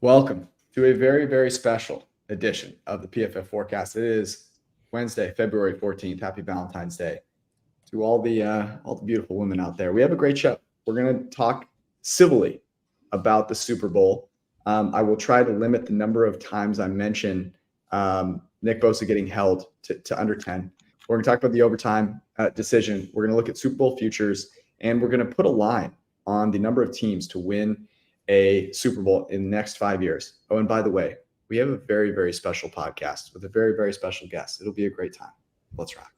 Welcome to a very, very special edition of the PFF Forecast. It is Wednesday, February 14th. Happy Valentine's Day to all the beautiful women out there. We have a great show. We're going to talk civilly about the Super Bowl. I will try to limit the number of times I mention Nick Bosa getting held to under 10. We're going to talk about the overtime decision. We're going to look at Super Bowl futures, and we're going to put a line on the number of teams to win a Super Bowl in the next 5 years. Oh, and by the way, we have a very, very special podcast with a very, very special guest. It'll be a great time. Let's rock.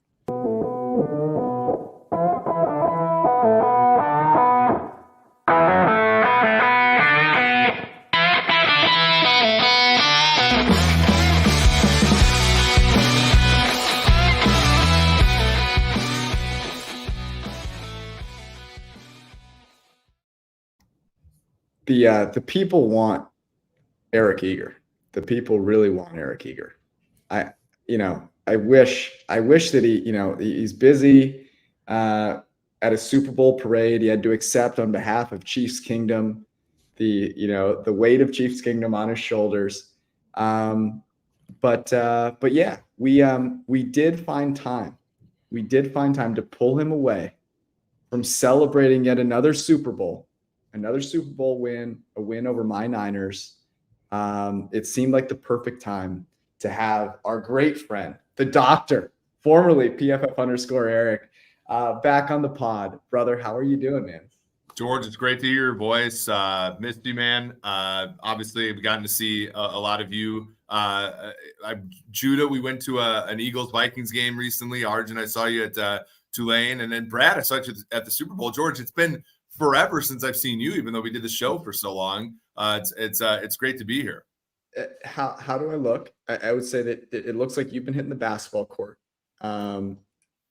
The people want Eric Eager. The people really want Eric Eager. I wish that he's busy at a Super Bowl parade. He had to accept on behalf of Chiefs Kingdom the weight of Chiefs Kingdom on his shoulders. But yeah, we did find time. We did find time to pull him away from celebrating yet another Super Bowl win, a win over my Niners. It seemed like the perfect time to have our great friend, the doctor, formerly PFF_Eric, back on the pod. Brother, how are you doing, man? George, it's great to hear your voice. Missed you, man. Obviously, I've gotten to see a lot of you. Judah, we went to an Eagles-Vikings game recently. Arjun, I saw you at Tulane. And then Brad, I saw you at the Super Bowl. George, it's been forever since I've seen you, even though we did the show for so long. It's great to be here. How do I look? I would say that it looks like you've been hitting the basketball court.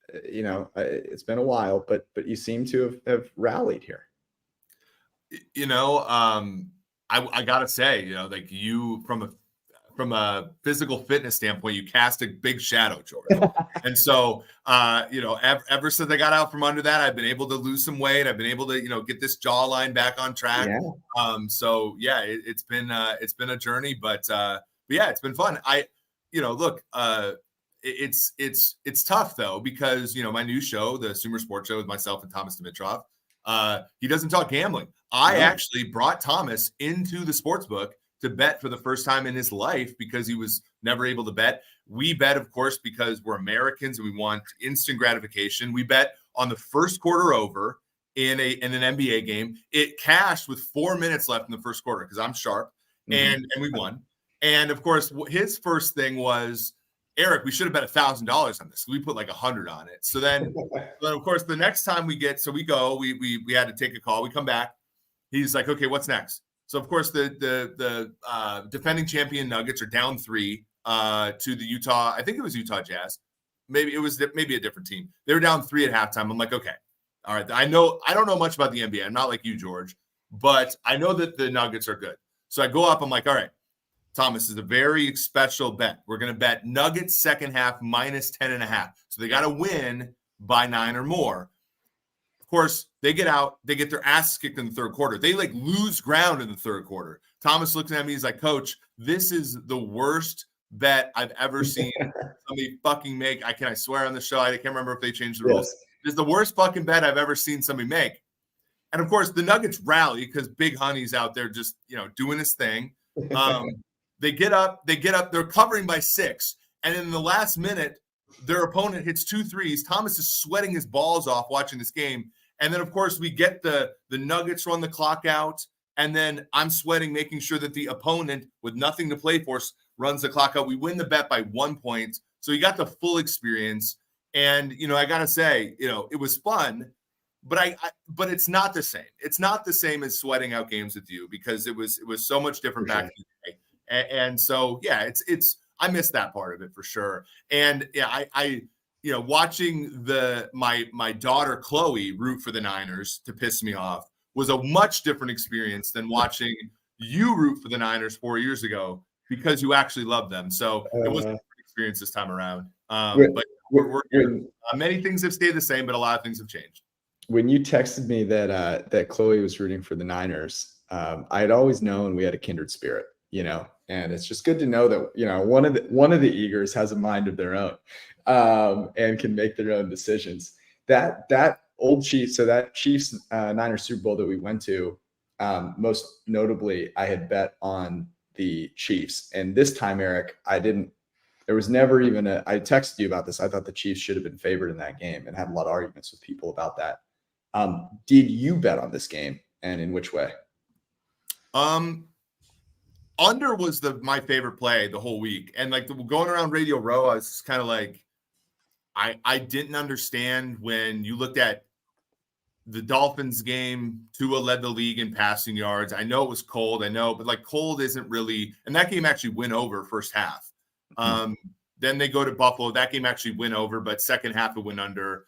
It's been a while, but you seem to have rallied here. I gotta say, like you from a physical fitness standpoint, you cast a big shadow, George. And so, ever since I got out from under that, I've been able to lose some weight. I've been able to, get this jawline back on track. Yeah. It's been a journey, but yeah, it's been fun. It's tough though, because, my new show, the Sumer Sports Show with myself and Thomas Dimitrov, he doesn't talk gambling. I actually brought Thomas into the sports book to bet for the first time in his life because he was never able to bet. We bet, of course, because we're Americans and we want instant gratification. We bet on the first quarter over in an NBA game. It cashed with 4 minutes left in the first quarter because I'm sharp, and we won. And of course, his first thing was, Eric, we should have bet $1,000 on this. We put like 100 on it. So then of course, the next time we had to take a call. We come back. He's like, okay, what's next? So of course, the defending champion Nuggets are down 3 to the Utah. I think it was Utah Jazz. Maybe it was a different team. They were down 3 at halftime. I'm like, okay, all right. I don't know much about the NBA. I'm not like you, George, but I know that the Nuggets are good. So I go up. I'm like, all right, Thomas, is a very special bet. We're going to bet Nuggets second half minus 10.5. So they got to win by 9 or more. Of course, they get out. They get their asses kicked in the third quarter. They lose ground in the third quarter. Thomas looks at me. He's like, Coach, this is the worst bet I've ever seen somebody fucking make. I swear on the show, I can't remember if they changed the rules. This is the worst fucking bet I've ever seen somebody make. And of course, the Nuggets rally because Big Honey's out there just doing his thing. They get up. They're covering by 6, and in the last minute, their opponent hits 2 threes. Thomas is sweating his balls off watching this game. And then, of course, we get the Nuggets run the clock out, and then I'm sweating, making sure that the opponent, with nothing to play for, runs the clock out. We win the bet by 1 point. So you got the full experience. And, I got to say, it was fun, but it's not the same. It's not the same as sweating out games with you because it was so much different back in the day. And so, yeah, I missed that part of it for sure. And yeah, I watching my daughter Chloe root for the Niners to piss me off was a much different experience than watching you root for the Niners 4 years ago because you actually love them. So it was a different experience this time around. But we're many things have stayed the same, but a lot of things have changed. When you texted me that Chloe was rooting for the Niners, I had always known we had a kindred spirit. and it's just good to know that, one of the Eagers has a mind of their own, and can make their own decisions. That old Chiefs, so that Chiefs Niners Super Bowl that we went to, most notably, I had bet on the Chiefs. And this time, Eric, there was never even I texted you about this. I thought the Chiefs should have been favored in that game and had a lot of arguments with people about that. Did you bet on this game, and in which way? Under was my favorite play the whole week. And like going around Radio Row, I was kind of like, I didn't understand when you looked at the Dolphins game. Tua led the league in passing yards. I know it was cold. But like cold isn't really, and that game actually went over first half. Then they go to Buffalo. That game actually went over, but second half it went under.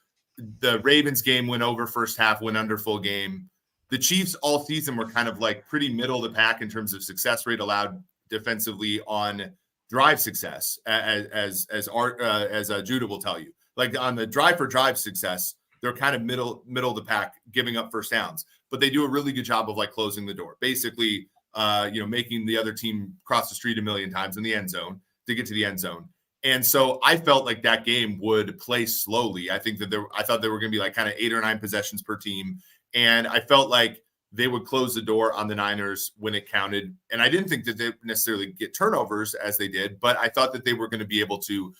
The Ravens game went over first half, went under full game. The Chiefs all season were kind of like pretty middle of the pack in terms of success rate allowed defensively on drive success, as Judah will tell you. Like on the drive for drive success, they're kind of middle of the pack, giving up first downs, but they do a really good job of like closing the door, basically, making the other team cross the street a million times in the end zone to get to the end zone. And so I felt like that game would play slowly. I thought there were going to be like kind of 8 or 9 possessions per team. And I felt like they would close the door on the Niners when it counted. And I didn't think that they would necessarily get turnovers as they did, but I thought that they were going to be able to,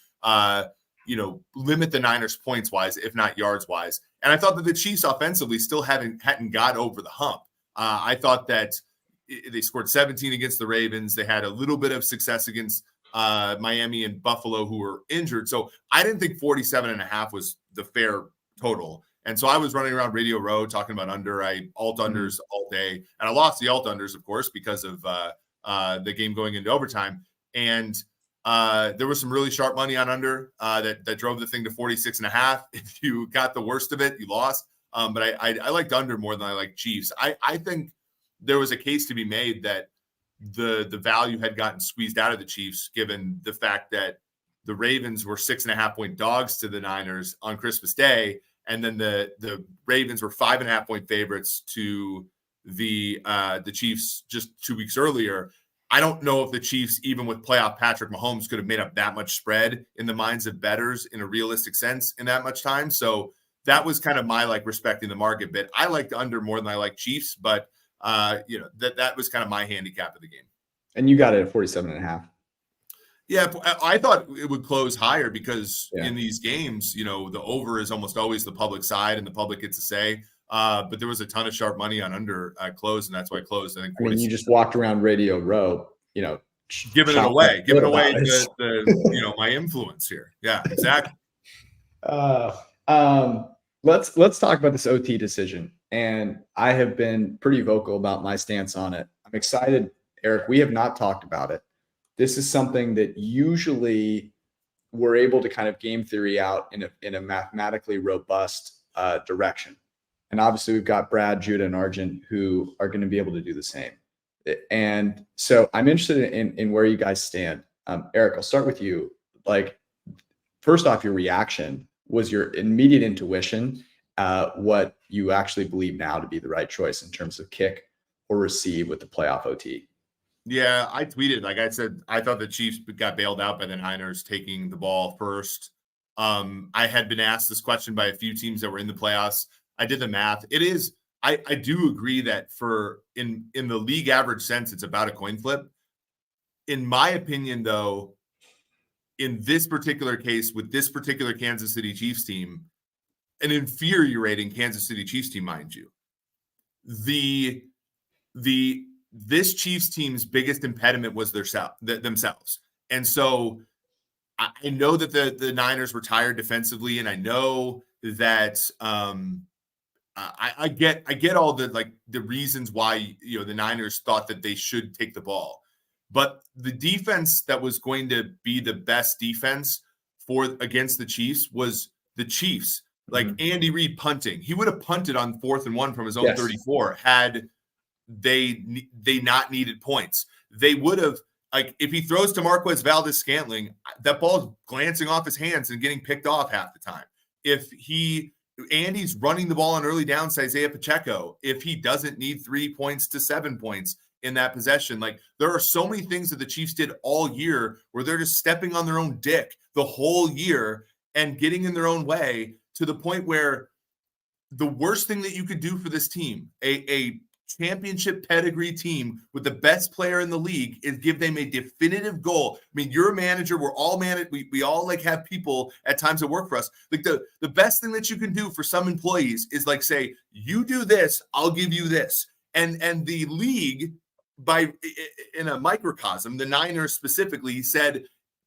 limit the Niners points wise, if not yards wise. And I thought that the Chiefs offensively still hadn't got over the hump. I thought that they scored 17 against the Ravens. They had a little bit of success against Miami and Buffalo, who were injured. So I didn't think 47.5 was the fair total. And so I was running around Radio Row talking about under. I alt unders all day, and I lost the alt unders, of course, because of the game going into overtime. And there was some really sharp money on under that drove the thing to 46.5. If you got the worst of it, you lost. But I liked under more than I like Chiefs. I think there was a case to be made that the value had gotten squeezed out of the Chiefs, given the fact that the Ravens were 6.5-point dogs to the Niners on Christmas Day. And then the Ravens were 5.5-point favorites to the Chiefs just 2 weeks earlier. I don't know if the Chiefs, even with playoff Patrick Mahomes, could have made up that much spread in the minds of bettors in a realistic sense in that much time. So that was kind of my like respecting the market bit. I liked under more than I like Chiefs, but that was kind of my handicap of the game. And you got it at 47.5. Yeah, I thought it would close higher because in these games, the over is almost always the public side and the public gets to say. But there was a ton of sharp money on under close, and that's why I closed. I think you just walked around Radio Row, giving it away the my influence here. Yeah, exactly. Let's talk about this OT decision. And I have been pretty vocal about my stance on it. I'm excited, Eric. We have not talked about it. This is something that usually we're able to kind of game theory out in a mathematically robust direction. And obviously we've got Brad, Judah, and Arjun who are going to be able to do the same. And so I'm interested in where you guys stand. Eric, I'll start with you. Like, first off, your reaction was your immediate intuition, what you actually believe now to be the right choice in terms of kick or receive with the playoff OT. Yeah, I tweeted, like I said, I thought the Chiefs got bailed out by the Niners taking the ball first. I had been asked this question by a few teams that were in the playoffs. I did the math. It is, I do agree that in the league average sense, it's about a coin flip. In my opinion, though, in this particular case, with this particular Kansas City Chiefs team, an infuriating Kansas City Chiefs team, mind you, this Chiefs team's biggest impediment was themselves. And so I know that the Niners were tired defensively, and I know that I get all the reasons why the Niners thought that they should take the ball. But the defense that was going to be the best defense against the Chiefs was the Chiefs. Like Andy Reid punting. He would have punted on 4th and 1 from his own 34 had they not needed points. They would have, like, if he throws to Marquez Valdes-Scantling, that ball's glancing off his hands and getting picked off half the time. If Andy's running the ball on early downs to Isaiah Pacheco, if he doesn't need 3 points to 7 points, in that possession. Like, there are so many things that the Chiefs did all year where they're just stepping on their own dick the whole year and getting in their own way, to the point where the worst thing that you could do for this team, a championship pedigree team with the best player in the league, is give them a definitive goal. I mean, you're a manager. We're all we all like have people at times that work for us. Like, the best thing that you can do for some employees is like say, you do this, I'll give you this. And the league, in a microcosm, the Niners specifically said,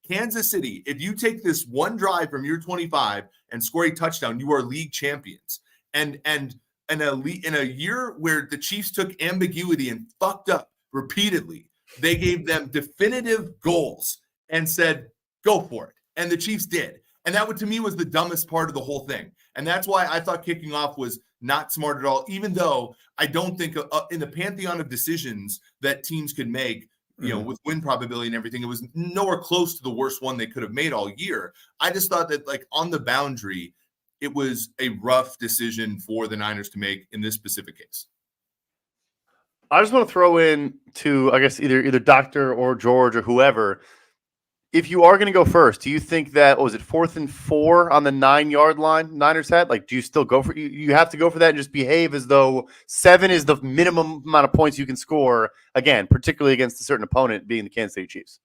Kansas City, if you take this one drive from your 25 and score a touchdown, you are league champions. And in a year where the Chiefs took ambiguity and fucked up repeatedly, they gave them definitive goals and said, go for it. And the Chiefs did. And that, to me, was the dumbest part of the whole thing. And that's why I thought kicking off was not smart at all, even though I don't think in the pantheon of decisions that teams could make, with win probability and everything, it was nowhere close to the worst one they could have made all year. I just thought that, like, on the boundary, it was a rough decision for the Niners to make in this specific case. I just want to throw in to, I guess, either Doctor or George or whoever, if you are going to go first, do you think that, was it 4th and 4 on the 9-yard line Niners had? Like, do you still go for you have to go for that and just behave as though 7 is the minimum amount of points you can score, again, particularly against a certain opponent, being the Kansas City Chiefs?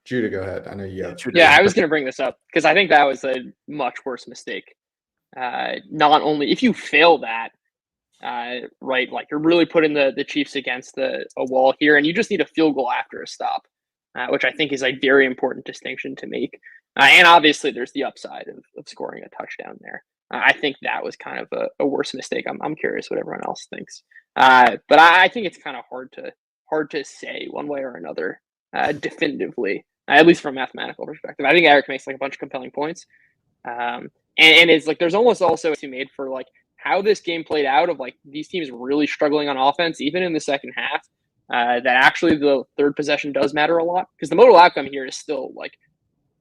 Judah, go ahead. I know you got it. Yeah, I was going to bring this up because I think that was a much worse mistake. Not only if you fail that, right, like you're really putting the Chiefs against a wall here, and you just need a field goal after a stop, which I think is a very important distinction to make. And obviously, there's the upside of scoring a touchdown there. I think that was kind of a worse mistake. I'm curious what everyone else thinks, but I think it's kind of hard to say one way or another definitively. At least from a mathematical perspective. I think Eric makes like a bunch of compelling points. And it's like there's almost also to made for like how this game played out, of like these teams really struggling on offense, even in the second half, that actually the third possession does matter a lot, because the modal outcome here is still like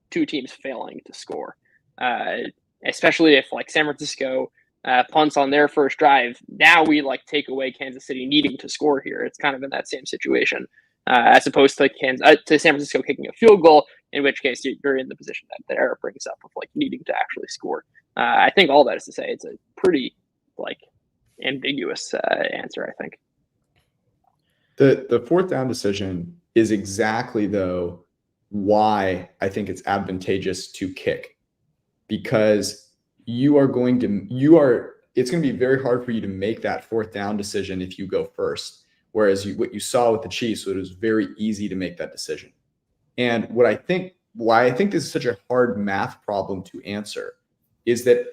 two teams failing to score. Especially if like San Francisco punts on their first drive. Now we like take away Kansas City needing to score here. It's kind of in that same situation. As opposed to to San Francisco kicking a field goal, in which case you're in the position that Eric brings up of like needing to actually score. I think all that is to say it's a pretty like ambiguous answer, I think. The 4th down decision is exactly, though, why I think it's advantageous to kick, because it's going to be very hard for you to make that 4th down decision if you go first. Whereas what you saw with the Chiefs, it was very easy to make that decision. And why I think this is such a hard math problem to answer is that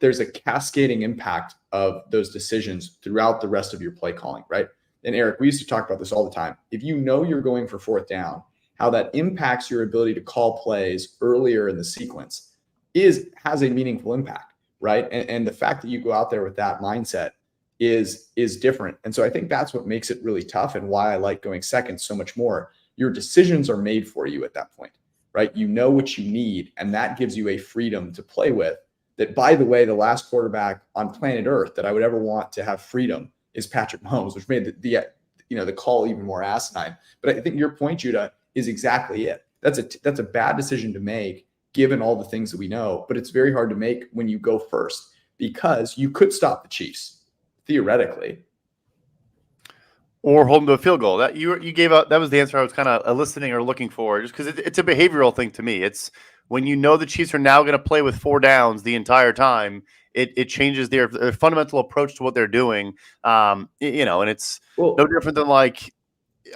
there's a cascading impact of those decisions throughout the rest of your play calling, right? And Eric, we used to talk about this all the time. If you know you're going for 4th down, how that impacts your ability to call plays earlier in the sequence has a meaningful impact, right? And the fact that you go out there with that mindset is different. And so I think that's what makes it really tough, and why I like going second so much more. Your decisions are made for you at that point, right? You know what you need, and that gives you a freedom to play with that, by the way, the last quarterback on planet Earth that I would ever want to have freedom is Patrick Mahomes, which made the call even more asinine. But I think your point, Judah, is exactly it. That's a bad decision to make given all the things that we know, but it's very hard to make when you go first, because you could stop the Chiefs theoretically, or hold them to a field goal. That you gave out. That was the answer I was kind of eliciting or looking for, just because it's a behavioral thing to me. It's when you know the Chiefs are now going to play with 4 downs the entire time, it changes their fundamental approach to what they're doing. And it's no different than like,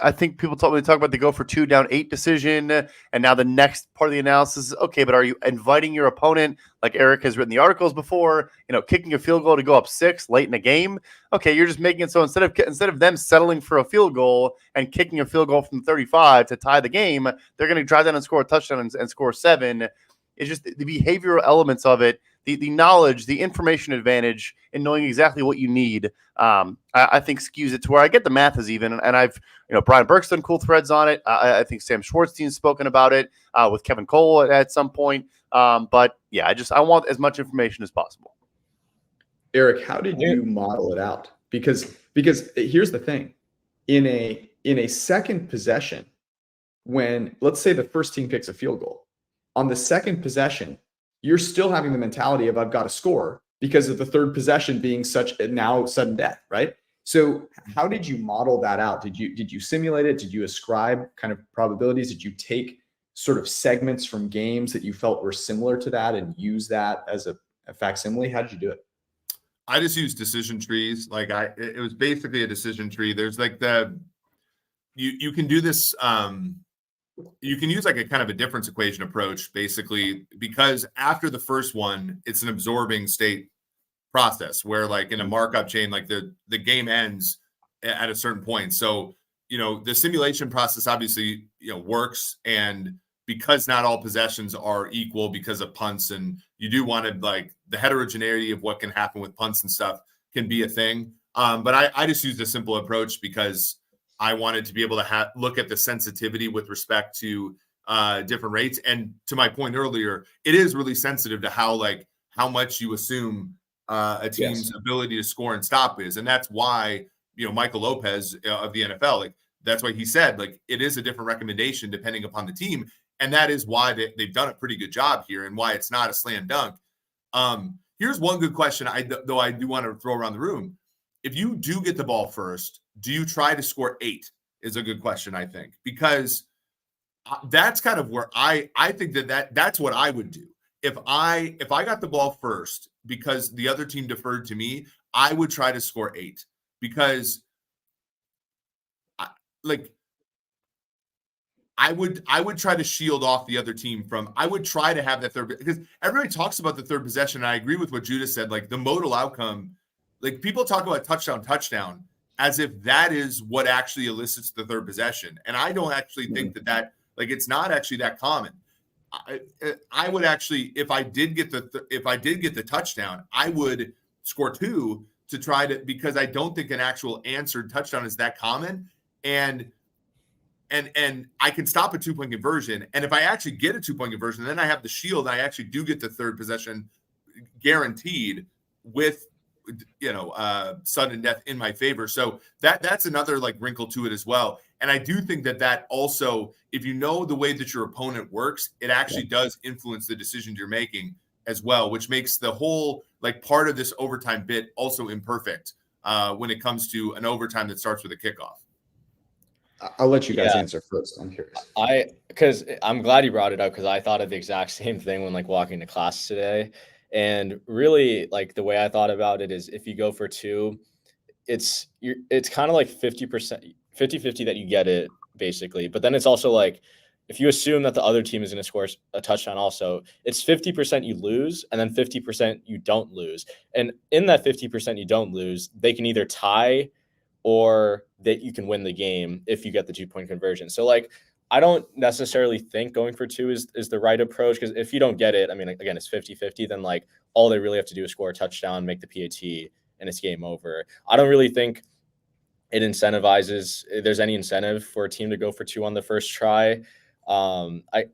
I think people talk about the go for 2 down 8 decision, and now the next part of the analysis is, okay, but are you inviting your opponent, like Eric has written the articles before, kicking a field goal to go up 6 late in the game? Okay, you're just making it so instead of them settling for a field goal and kicking a field goal from 35 to tie the game, they're going to drive down and score a touchdown and score 7. It's just the behavioral elements of it, the knowledge, the information advantage in knowing exactly what you need. I think skews it to where I get the math is even, and I've Brian Burke's done cool threads on it. I think Sam Schwartzstein's spoken about it with Kevin Cole at some point. But yeah, I want as much information as possible. Eric, how did you model it out? Because here's the thing: in a second possession, when let's say the first team kicks a field goal, on the second possession, you're still having the mentality of I've got to score because of the third possession being such a now sudden death, right? So how did you model that out? Did you simulate it? Did you ascribe kind of probabilities? Did you take sort of segments from games that you felt were similar to that and use that as a facsimile? How did you do it? I just used decision trees. Like it was basically a decision tree. There's like you can do this. You can use like a kind of a difference equation approach, basically, because after the first one, it's an absorbing state process where, like in a markup chain, like the game ends at a certain point. So, the simulation process obviously, works. And because not all possessions are equal because of punts, and you do want to, like, the heterogeneity of what can happen with punts and stuff can be a thing. But I just used a simple approach because I wanted to be able to look at the sensitivity with respect to different rates. And to my point earlier, it is really sensitive to how much you assume a team's ability to score and stop is. And that's why, Michael Lopez of the NFL, like, that's why he said, like, it is a different recommendation depending upon the team. And that is why they've done a pretty good job here and why it's not a slam dunk. Here's one good question, though I do want to throw around the room. If you do get the ball first, do you try to score 8 is a good question, I think, because that's kind of where I think that's what I would do. If I got the ball first because the other team deferred to me, I would try to score 8 because I would try to shield off the other team from, I would try to have that third, because everybody talks about the third possession. And I agree with what Judah said, like the modal outcome, like people talk about touchdown as if that is what actually elicits the third possession. And I don't actually think that like, it's not actually that common. I would actually, if I did get the touchdown, I would score 2 to try to, because I don't think an actual answered touchdown is that common. And I can stop a 2-point conversion. And if I actually get a 2-point conversion, then I have the shield. I actually do get the third possession guaranteed with, sudden death in my favor. So that's another like wrinkle to it as well. And I do think that also, if you know the way that your opponent works, it actually does influence the decisions you're making as well, which makes the whole like part of this overtime bit also imperfect when it comes to an overtime that starts with a kickoff. I'll let you guys answer first. I'm curious. Because I'm glad you brought it up because I thought of the exact same thing when like walking to class today. And really, like the way I thought about it is if you go for 2, it's kind of like 50%, 50-50 that you get it basically. But then it's also like, if you assume that the other team is going to score a touchdown also, it's 50% you lose and then 50% you don't lose. And in that 50% you don't lose, they can either tie or that you can win the game if you get the 2-point conversion. So like, I don't necessarily think going for 2 is the right approach, because if you don't get it, I mean, again, it's 50-50, then like all they really have to do is score a touchdown, make the PAT, and it's game over. I don't really think it incentivizes, there's any incentive for a team to go for 2 on the first try. And I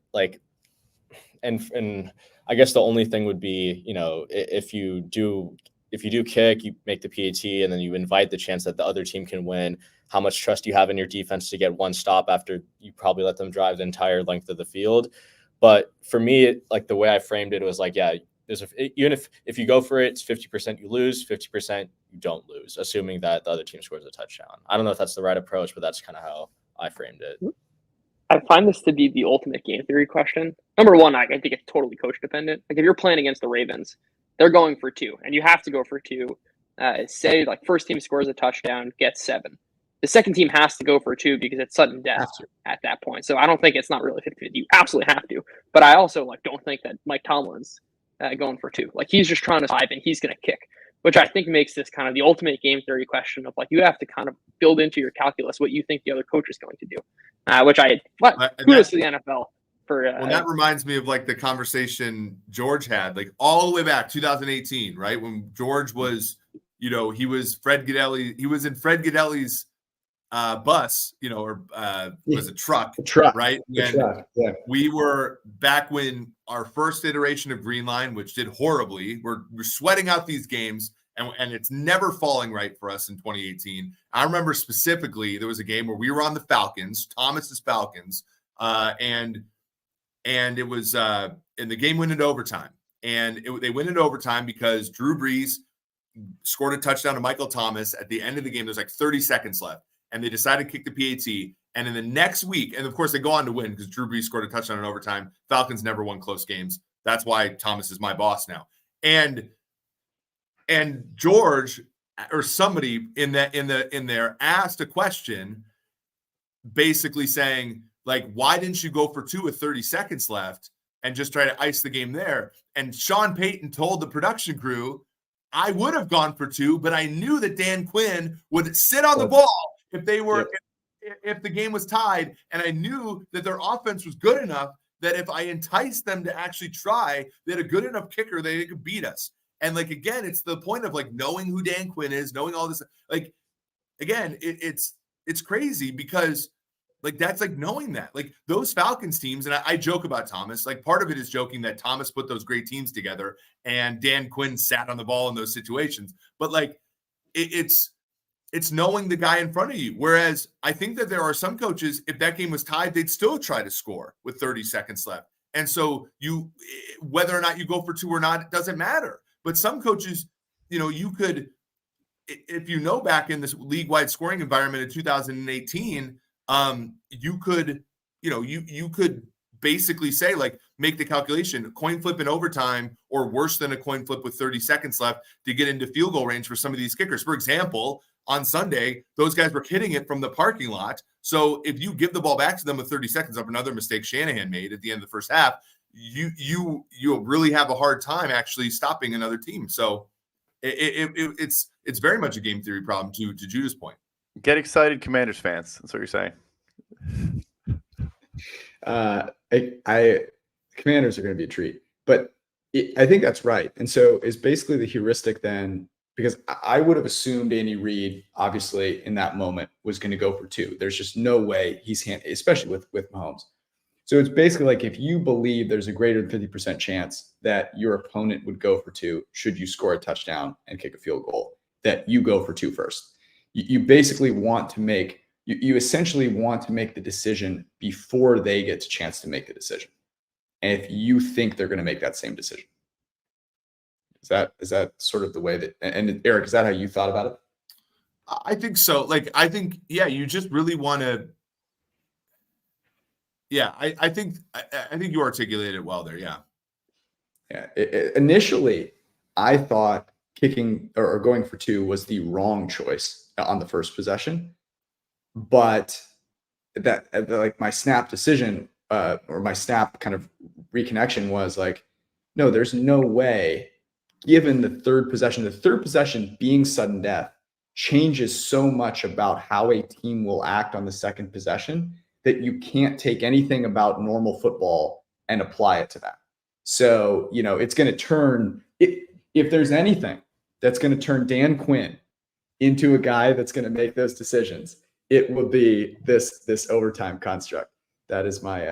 guess the only thing would be, if you do kick, you make the PAT, and then you invite the chance that the other team can win, how much trust you have in your defense to get one stop after you probably let them drive the entire length of the field. But for me, like the way I framed it was like, even if you go for it, it's 50% you lose, 50% you don't lose, assuming that the other team scores a touchdown. I don't know if that's the right approach, but that's kind of how I framed it. I find this to be the ultimate game theory question. Number one, I think it's totally coach dependent. Like if you're playing against the Ravens, they're going for 2, and you have to go for 2. Say like first team scores a touchdown, gets 7. The second team has to go for 2 because it's sudden death at that point. So I don't think it's not really 50-50. You absolutely have to. But I also like don't think that Mike Tomlin's going for 2. Like he's just trying to dive and he's going to kick, which I think makes this kind of the ultimate game theory question of like you have to kind of build into your calculus what you think the other coach is going to do. Which kudos to the NFL. Well, that reminds me of like the conversation George had, like all the way back 2018, right? When George was, he was Fred Gaudelli. He was in Fred Gaudelli's bus, was a truck, right? We were back when our first iteration of Green Line, which did horribly, we're sweating out these games, and it's never falling right for us in 2018. I remember specifically there was a game where we were on the Falcons, Thomas's Falcons, and it was and the game went into overtime, and they went into overtime because Drew Brees scored a touchdown to Michael Thomas at the end of the game. There's like 30 seconds left, and they decided to kick the PAT. And in the next week, and of course they go on to win because Drew Brees scored a touchdown in overtime. Falcons never won close games. That's why Thomas is my boss now. And George or somebody in there asked a question, basically saying, like, why didn't you go for 2 with 30 seconds left and just try to ice the game there? And Sean Payton told the production crew, I would have gone for 2, but I knew that Dan Quinn would sit on the ball if they were. Yep. If the game was tied, and I knew that their offense was good enough that if I enticed them to actually try, they had a good enough kicker that they could beat us. And like, again, it's the point of like knowing who Dan Quinn is, knowing all this. Like, again, it's crazy because like that's like knowing that like those Falcons teams, and I joke about Thomas. Like part of it is joking that Thomas put those great teams together and Dan Quinn sat on the ball in those situations. But like it's knowing the guy in front of you. Whereas I think that there are some coaches, if that game was tied, they'd still try to score with 30 seconds left. And so whether or not you go for 2 or not, it doesn't matter. But some coaches, you could, if back in this league-wide scoring environment in 2018, you could basically say, like, make the calculation, coin flip in overtime or worse than a coin flip with 30 seconds left to get into field goal range for some of these kickers. For example, on Sunday, those guys were hitting it from the parking lot. So if you give the ball back to them with 30 seconds up, another mistake Shanahan made at the end of the first half, you'll really have a hard time actually stopping another team. So it's very much a game theory problem to Judah's point. Get excited, Commanders fans. That's what you're saying. Commanders are going to be a treat, but I think that's right. And so is basically the heuristic then, because I would have assumed Andy Reid, obviously in that moment, was going to go for 2. There's just no way especially with Mahomes. So it's basically like if you believe there's a greater than 50% chance that your opponent would go for 2, should you score a touchdown and kick a field goal, that you go for 2 first. You basically want to make, you essentially want to make the decision before they get a chance to make the decision. And if you think they're going to make that same decision. Is that sort of the way that, and Eric, is that how you thought about it? I think so. Like, I think, yeah, you just really want to, yeah, I think you articulated it well there. Yeah. Yeah. Initially, I thought kicking or going for 2 was the wrong choice on the first possession, but that like my snap decision or my snap kind of reconnection was like, no, there's no way. Given the third possession being sudden death changes so much about how a team will act on the second possession that you can't take anything about normal football and apply it to that. So, it's going to turn, if there's anything that's going to turn Dan Quinn into a guy that's going to make those decisions, it will be this overtime construct. That is my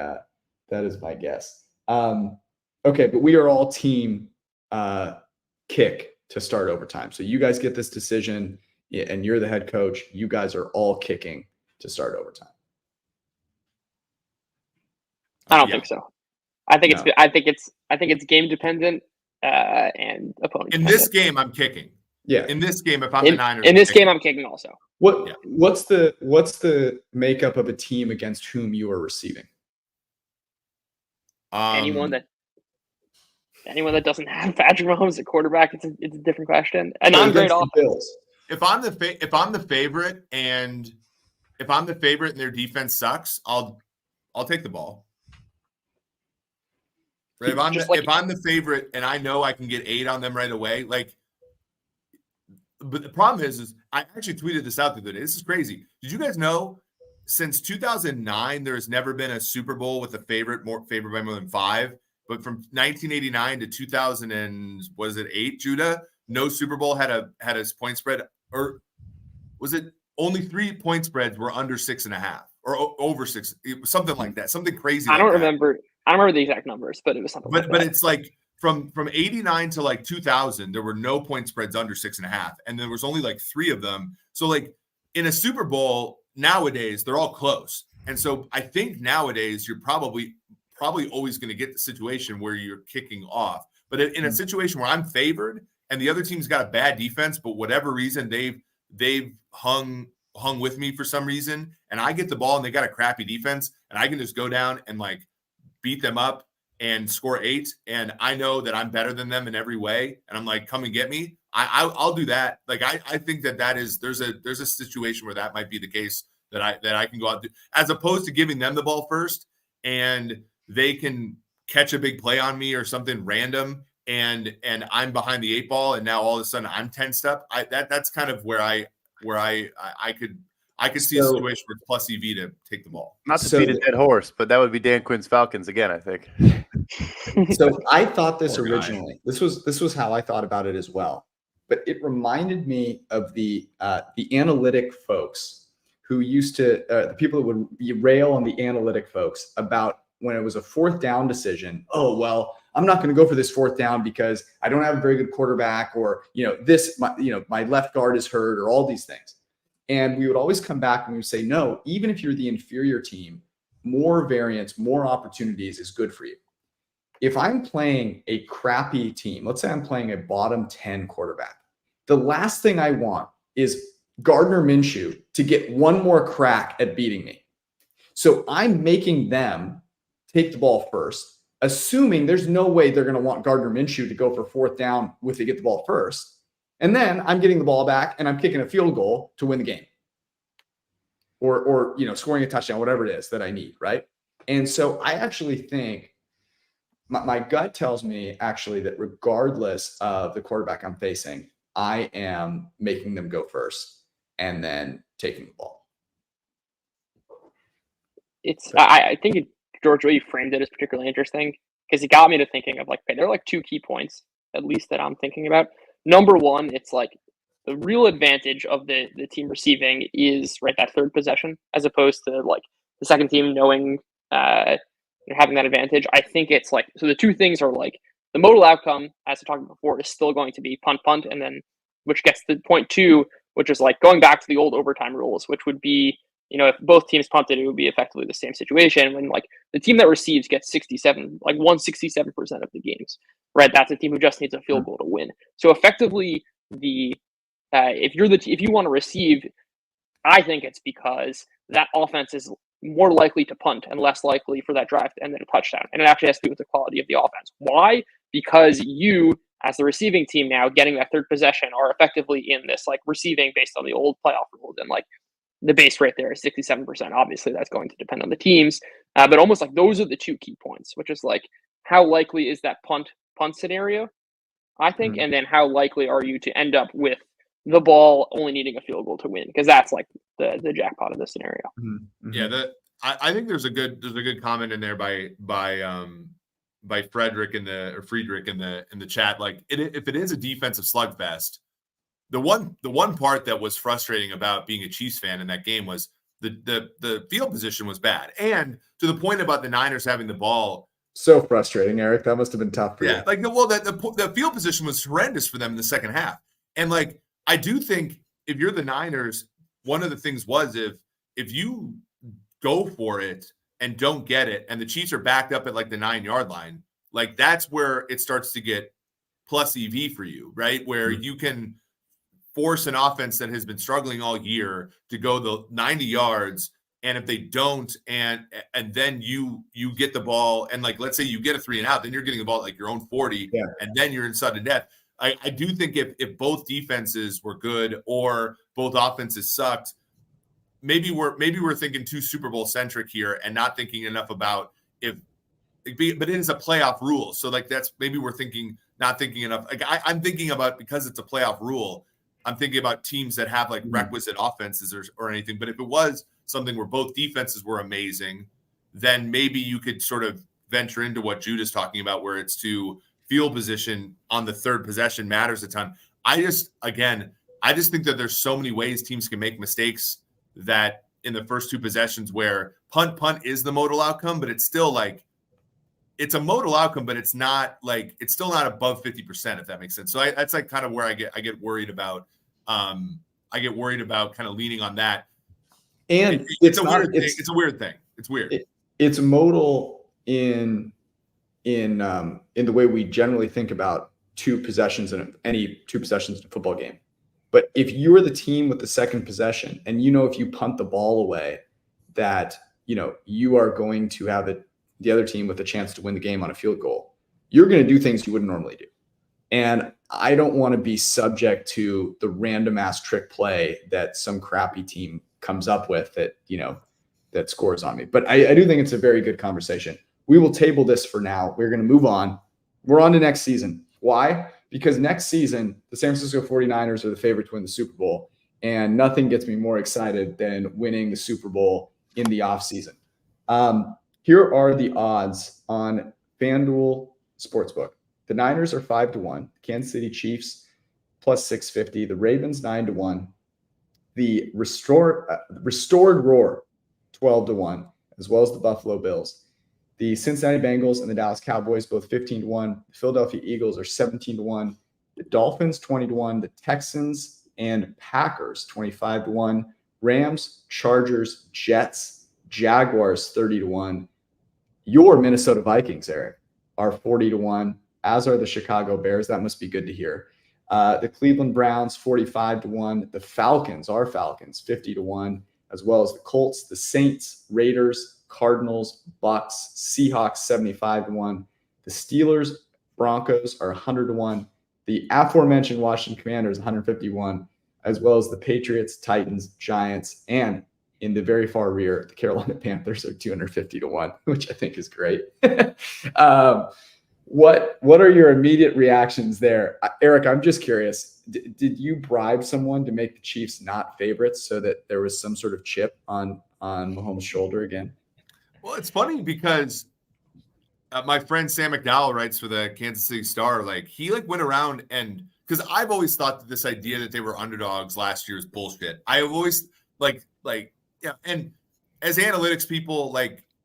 guess. Okay, but we are all team kick to start overtime. So you guys get this decision and you're the head coach. You guys are all kicking to start overtime. I don't think so. I think it's game dependent and opponent. In this game, I'm kicking. Yeah. In this game, if I'm the Niners, in this game, I'm kicking also. What's the makeup of a team against whom you are receiving? Anyone that doesn't have Patrick Mahomes at quarterback, it's a different question. And I'm great off. If I'm the favorite and their defense sucks, I'll take the ball. Right? If I'm the favorite and I know I can get 8 on them right away, but the problem is I actually tweeted this out the other day. This is crazy. Did you guys know since 2009 there's never been a Super Bowl with a favored by more than 5? But from 1989 to 2008, Judah, no Super Bowl had a point spread, or was it only 3 point spreads were under 6.5 or over 6? It was something like that, something crazy. I don't remember the exact numbers, but it was something. But it's like from 89 to like 2000, there were no point spreads under 6.5, and there was only like 3 of them. So like in a Super Bowl nowadays, they're all close. And so I think nowadays you're probably always going to get the situation where you're kicking off. But in a situation where I'm favored and the other team's got a bad defense, but whatever reason they've hung with me for some reason, and I get the ball and they got a crappy defense, and I can just go down and like beat them up and score 8, and I know that I'm better than them in every way, and I'm like, come and get me. I'll do that. Like I think that is there's a situation where that might be the case that I can go out as opposed to giving them the ball first and they can catch a big play on me or something random and I'm behind the 8 ball and now all of a sudden I'm tensed up. That's kind of where I could see a situation where it's plus EV to take the ball. Not to beat a dead horse, but that would be Dan Quinn's Falcons again, I think. So I thought this Poor guy. originally. This was how I thought about it as well. But it reminded me of the analytic folks who used to the people that would rail on the analytic folks about when it was a 4th down decision. Oh, well, I'm not going to go for this 4th down because I don't have a very good quarterback, or my left guard is hurt, or all these things. And we would always come back and we would say, no, even if you're the inferior team, more variance, more opportunities is good for you. If I'm playing a crappy team, let's say I'm playing a bottom 10 quarterback, the last thing I want is Gardner Minshew to get one more crack at beating me. So I'm making them take the ball first, assuming there's no way they're going to want Gardner Minshew to go for 4th down if they get the ball first. And then I'm getting the ball back and I'm kicking a field goal to win the game. Or scoring a touchdown, whatever it is that I need, right? And so I actually think my gut tells me actually that regardless of the quarterback I'm facing, I am making them go first and then taking the ball. I think George, the way you framed it is particularly interesting because it got me to thinking of like, okay, there are like 2 key points at least that I'm thinking about. Number one, it's like the real advantage of the team receiving is right that 3rd possession as opposed to like the second team knowing having that advantage. I think it's like, so the 2 things are like the modal outcome, as I talked about before, is still going to be punt, and then which gets to point 2, which is like going back to the old overtime rules, which would be, if both teams punted, it would be effectively the same situation when like the team that receives gets 167% of the games, right? That's a team who just needs a field goal to win. So effectively if you want to receive, I think it's because that offense is more likely to punt and less likely for that drive to end in a touchdown. And it actually has to do with the quality of the offense. Why? Because you, as the receiving team now, getting that 3rd possession are effectively in this like receiving based on the old playoff rules. And like the base rate there is 67%. Obviously, that's going to depend on the teams. But almost like those are the 2 key points, which is like how likely is that punt scenario, I think, and then how likely are you to end up with the ball only needing a field goal to win, because that's like the jackpot of the scenario. Mm-hmm. Yeah, I think there's a good comment in there by Friedrich in the chat. Like if it is a defensive slugfest, the one part that was frustrating about being a Chiefs fan in that game was the field position was bad, and to the point about the Niners having the ball. So frustrating, Eric. That must have been tough for you. Yeah, like the field position was horrendous for them in the second half, and like I do think if you're the Niners, one of the things was if you go for it and don't get it, and the Chiefs are backed up at like the 9-yard line, like that's where it starts to get plus EV for you, right? Where you can force an offense that has been struggling all year to go the 90 yards. And if they don't, and then you get the ball, and like let's say you get a 3 and out, then you're getting the ball at like your own 40, and then you're in sudden death. I do think if both defenses were good or both offenses sucked, maybe we're thinking too Super Bowl centric here and not thinking enough about but it is a playoff rule, so like that's maybe we're not thinking enough. Like I'm thinking about, because it's a playoff rule, I'm thinking about teams that have like requisite offenses or anything. But if it was something where both defenses were amazing, then maybe you could sort of venture into what Jude is talking about, where it's to field position on the 3rd possession matters a ton. I just think that there's so many ways teams can make mistakes that in the first 2 possessions where punt is the modal outcome, but it's still like it's a modal outcome, but it's not like it's still not above 50%, if that makes sense. So that's like kind of where I get worried about. I get worried about kind of leaning on that. And it's a weird thing. It's a weird thing. It's weird. It's modal in the way we generally think about two possessions in any two possessions in a football game. But if you're the team with the second possession, and if you punt the ball away, that you are going to have the other team with a chance to win the game on a field goal, you're going to do things you wouldn't normally do. And I don't want to be subject to the random ass trick play that some crappy team comes up with that scores on me. But I do think it's a very good conversation. We will table this for now. We're going to move on. We're on to next season. Why? Because next season, the San Francisco 49ers are the favorite to win the Super Bowl. And nothing gets me more excited than winning the Super Bowl in the offseason. Here are the odds on FanDuel Sportsbook. The Niners are 5-1. Kansas City Chiefs plus 650. The Ravens 9-1. The restored Roar 12-1, as well as the Buffalo Bills. The Cincinnati Bengals and the Dallas Cowboys both 15-1. The Philadelphia Eagles are 17-1. The Dolphins 20-1. The Texans and Packers 25-1. Rams, Chargers, Jets, Jaguars 30-1. Your Minnesota Vikings, Eric, are 40-1, as are the Chicago Bears. That must be good to hear. The Cleveland Browns 45-1. The Falcons, our Falcons, 50-1, as well as the Colts, the Saints, Raiders, Cardinals, Bucks, Seahawks 75-1. The Steelers, Broncos are 100-1. The aforementioned Washington Commanders 151, as well as the Patriots, Titans, Giants, and in the very far rear, the Carolina Panthers are 250-1, which I think is great. What are your immediate reactions there? Eric, I'm just curious. Did you bribe someone to make the Chiefs not favorites so that there was some sort of chip on Mahomes' shoulder again? Well, it's funny because my friend Sam McDowell writes for the Kansas City Star. Like he went around and because I've always thought that this idea that they were underdogs last year is bullshit. I have always yeah. And as analytics people,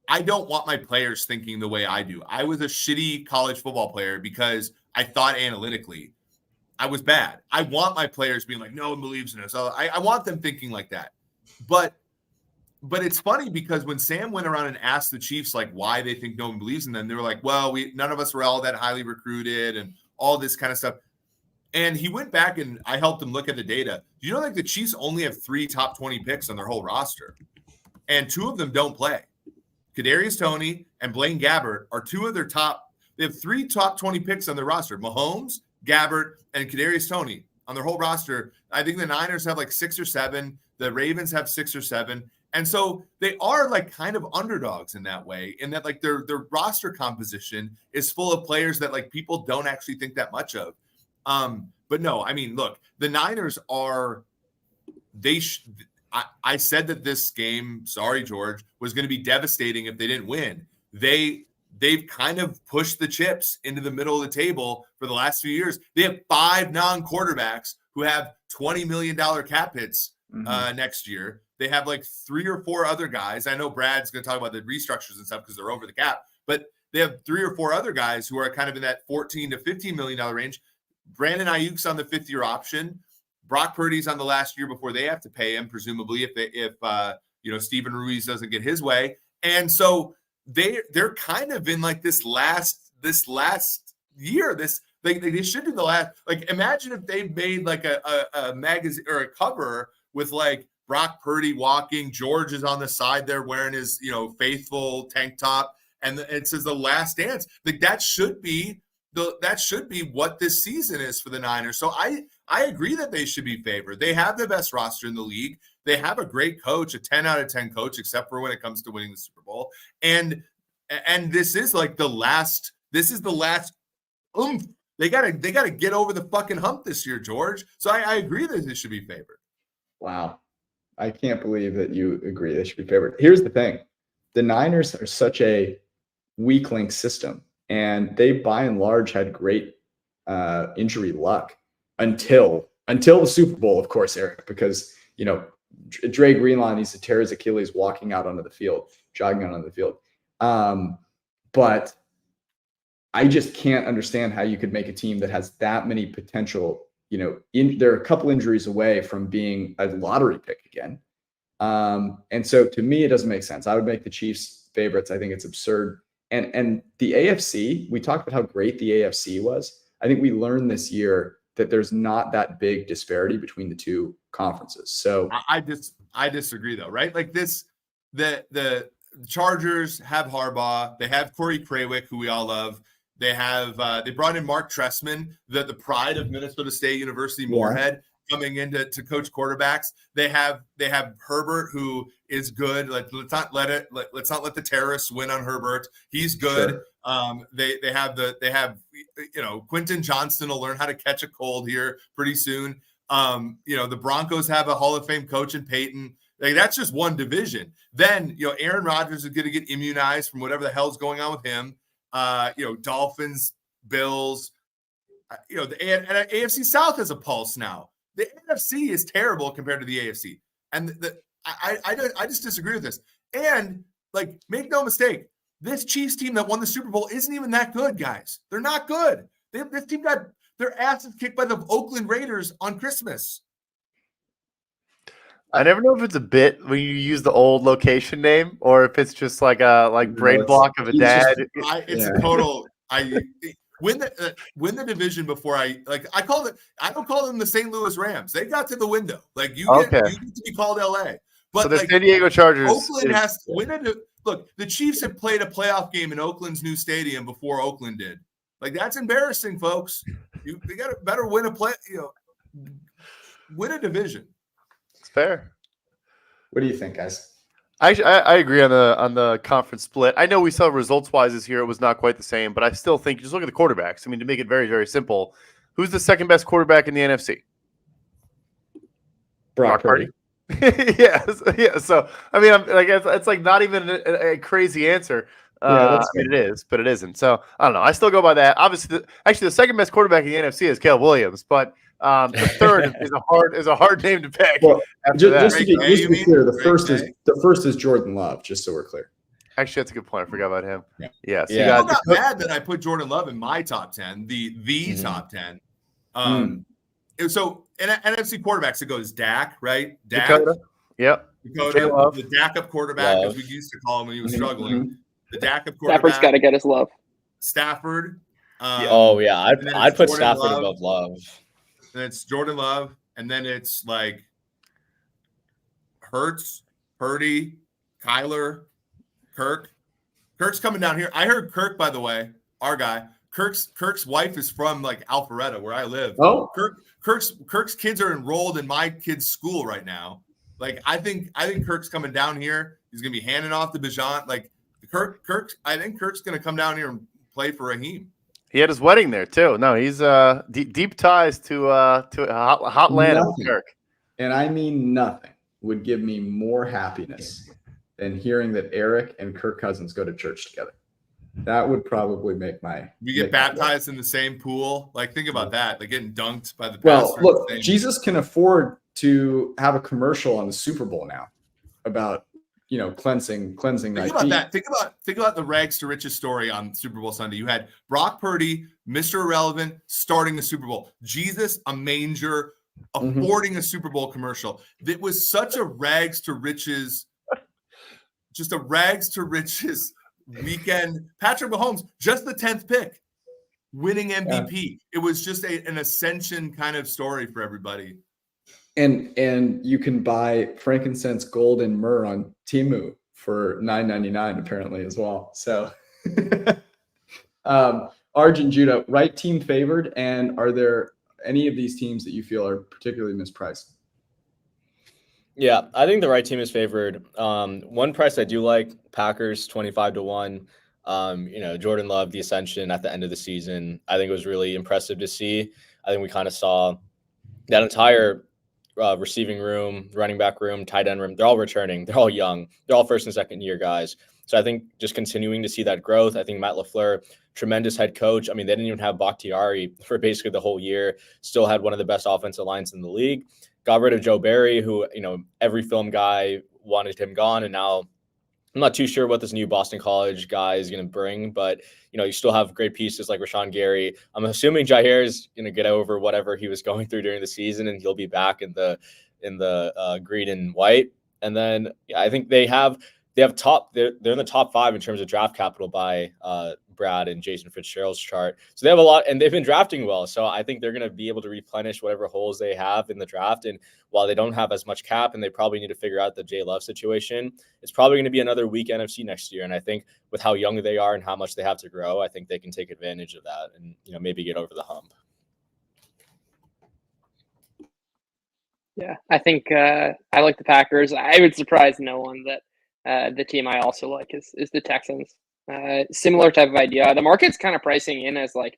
I don't want my players thinking the way I do. I was a shitty college football player because I thought analytically I was bad. I want my players being like, no one believes in us. So I want them thinking like that. But it's funny because when Sam went around and asked the Chiefs why they think no one believes in them, they were like, well, none of us were all that highly recruited and all this kind of stuff. And he went back and I helped him look at the data. Do you know the Chiefs only have 3 top 20 picks on their whole roster, and 2 of them don't play. Kadarius Toney and Blaine Gabbert are 2 of their top. They have 3 top 20 picks on their roster: Mahomes, Gabbert, and Kadarius Toney on their whole roster. I think the Niners have 6 or 7. The Ravens have 6 or 7. And so they are kind of underdogs in that way, in that their roster composition is full of players that people don't actually think that much of. But no, I mean, look, the Niners are, I said that this game, sorry, George, was going to be devastating if they didn't win. They've kind of pushed the chips into the middle of the table for the last few years. They have 5 non-quarterbacks who have $20 million cap hits next year. They have 3 or 4 other guys. I know Brad's going to talk about the restructures and stuff because they're over the cap, but they have 3 or 4 other guys who are kind of in that $14 to $15 million range. Brandon Ayuk's on the 5th-year option. Brock Purdy's on the last year before they have to pay him, presumably if Steven Ruiz doesn't get his way. And so they're kind of in this last year. They should do the last. Imagine if they made a magazine or a cover with Brock Purdy walking. George is on the side there wearing his faithful tank top, and it says the last dance. That should be what this season is for the Niners. So I agree that they should be favored. They have the best roster in the league. They have a great coach, a 10 out of 10 coach, except for when it comes to winning the Super Bowl. And this is the last oomph. They gotta get over the fucking hump this year, George. So I agree that they should be favored. Wow. I can't believe that you agree they should be favored. Here's the thing. The Niners are such a weak link system. And they, by and large, had great injury luck until the Super Bowl, of course, Eric, because, Dre Greenlaw needs to tear his Achilles jogging out onto the field. But I just can't understand how you could make a team that has that many potential, they're a couple injuries away from being a lottery pick again. And so to me, it doesn't make sense. I would make the Chiefs favorites. I think it's absurd. And the AFC, we talked about how great the AFC was. I think we learned this year that there's not that big disparity between the two conferences. So I disagree though, right? Like the Chargers have Harbaugh, they have Corey Krawick, who we all love. They have they brought in Mark Trestman, the pride of Minnesota State University Moorhead, coming in to coach quarterbacks. They have Herbert, who is good. Like let's not let the terrorists win on Herbert. He's good. Sure. They have Quentin Johnston will learn how to catch a cold here pretty soon. The Broncos have a Hall of Fame coach in Peyton. Like that's just one division. Then Aaron Rodgers is going to get immunized from whatever the hell's going on with him. Dolphins, Bills. The AFC South has a pulse now. The NFC is terrible compared to the AFC, and I just disagree with this. And like, make no mistake, this Chiefs team that won the Super Bowl isn't even that good, guys. They're not good. This team got their asses kicked by the Oakland Raiders on Christmas. I never know if it's a bit when you use the old location name or if it's just like a brain block of a dad. Total. Win the division before I call it. I don't call them the St. Louis Rams. They got to the window. Like you get to be called LA. But so the San Diego Chargers. Oakland has to win it. Look, the Chiefs have played a playoff game in Oakland's new stadium before Oakland did. Like that's embarrassing, folks. You got to better win a win a division. It's fair. What do you think, guys? I agree on the conference split. I know we saw results wise this year it was not quite the same, but I still think just look at the quarterbacks. I mean, to make it very, very simple, who's the second best quarterback in the NFC? Brock Purdy. Yeah. So I mean, it's like not even a crazy answer. I mean, it is, but it isn't. So I don't know. I still go by that. Obviously, the second best quarterback in the NFC is Caleb Williams, but the third is a hard name to pick. Well, just to be clear, the first is Jordan Love. Just so we're clear. Actually, that's a good point. I forgot about him. Yeah. So I'm not mad that I put Jordan Love in my top 10, the top 10. So in NFC quarterbacks, it goes Dak, right? Dak. Dakota. Yep. Dakota, the Dak-up quarterback, as we used to call him when he was struggling. The Dak-up quarterback. Stafford's got to get his love. Stafford. I'd put Stafford above Love. And it's Jordan Love, and then it's like Hurts, Purdy, Kyler, Kirk. Kirk's coming down here. I heard Kirk, by the way, our guy. Kirk's wife is from like Alpharetta, where I live. Oh, Kirk's kids are enrolled in my kid's school right now. Like I think Kirk's coming down here. He's gonna be handing off to Bijan. Like Kirk. I think Kirk's gonna come down here and play for Raheem. He had his wedding there too. No, he's deep ties to hot land with Kirk. And I mean, nothing would give me more happiness than hearing that Eric and Kirk Cousins go to church together. That would probably make we get baptized in the same pool. Like think about that. Like getting dunked by the pastor. Well, look, Jesus can afford to have a commercial on the Super Bowl now about cleansing Think about that. Think about the rags to riches story on Super Bowl Sunday. You had Brock Purdy, Mr. Irrelevant, starting the Super Bowl. Jesus, a manger, affording a Super Bowl commercial. It was such a rags to riches, just a rags to riches weekend. Patrick Mahomes, just the 10th pick, winning MVP. It was just an ascension kind of story for everybody. And you can buy frankincense, gold, and myrrh on Temu for $9.99 apparently as well. So, Arjun, Judah, right team favored, and are there any of these teams that you feel are particularly mispriced? Yeah, I think the right team is favored. One price I do like, Packers 25-1. Jordan Love, the ascension at the end of the season, I think it was really impressive to see. I think we kind of saw that entire receiving room, running back room, tight end room. They're all returning. They're all young. They're all first and second year guys. So I think just continuing to see that growth. I think Matt LaFleur, tremendous head coach. I mean, they didn't even have Bakhtiari for basically the whole year. Still had one of the best offensive lines in the league. Got rid of Joe Barry, who, every film guy wanted him gone. And now I'm not too sure what this new Boston College guy is going to bring, but you still have great pieces like Rashawn Gary. I'm assuming Jair is going to get over whatever he was going through during the season, and he'll be back in the green and white. And then I think they have top. They're in the top 5 in terms of draft capital by Brad and Jason Fitzgerald's chart. So they have a lot, and they've been drafting well. So I think they're going to be able to replenish whatever holes they have in the draft. And while they don't have as much cap, and they probably need to figure out the Jay Love situation, it's probably going to be another weak NFC next year. And I think with how young they are and how much they have to grow, I think they can take advantage of that and maybe get over the hump. Yeah, I think I like the Packers. I would surprise no one that the team I also like is the Texans. Similar type of idea. The market's kind of pricing in as like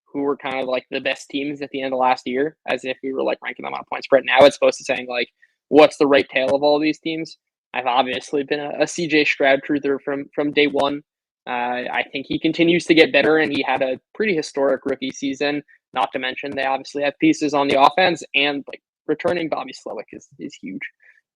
who were kind of like the best teams at the end of last year, as if we were like ranking them on a point spread. Now it's supposed to saying like what's the right tail of all these teams. I've obviously been a CJ Stroud truther from day one. I think he continues to get better, and he had a pretty historic rookie season. Not to mention they obviously have pieces on the offense, and like returning Bobby Slowick is huge.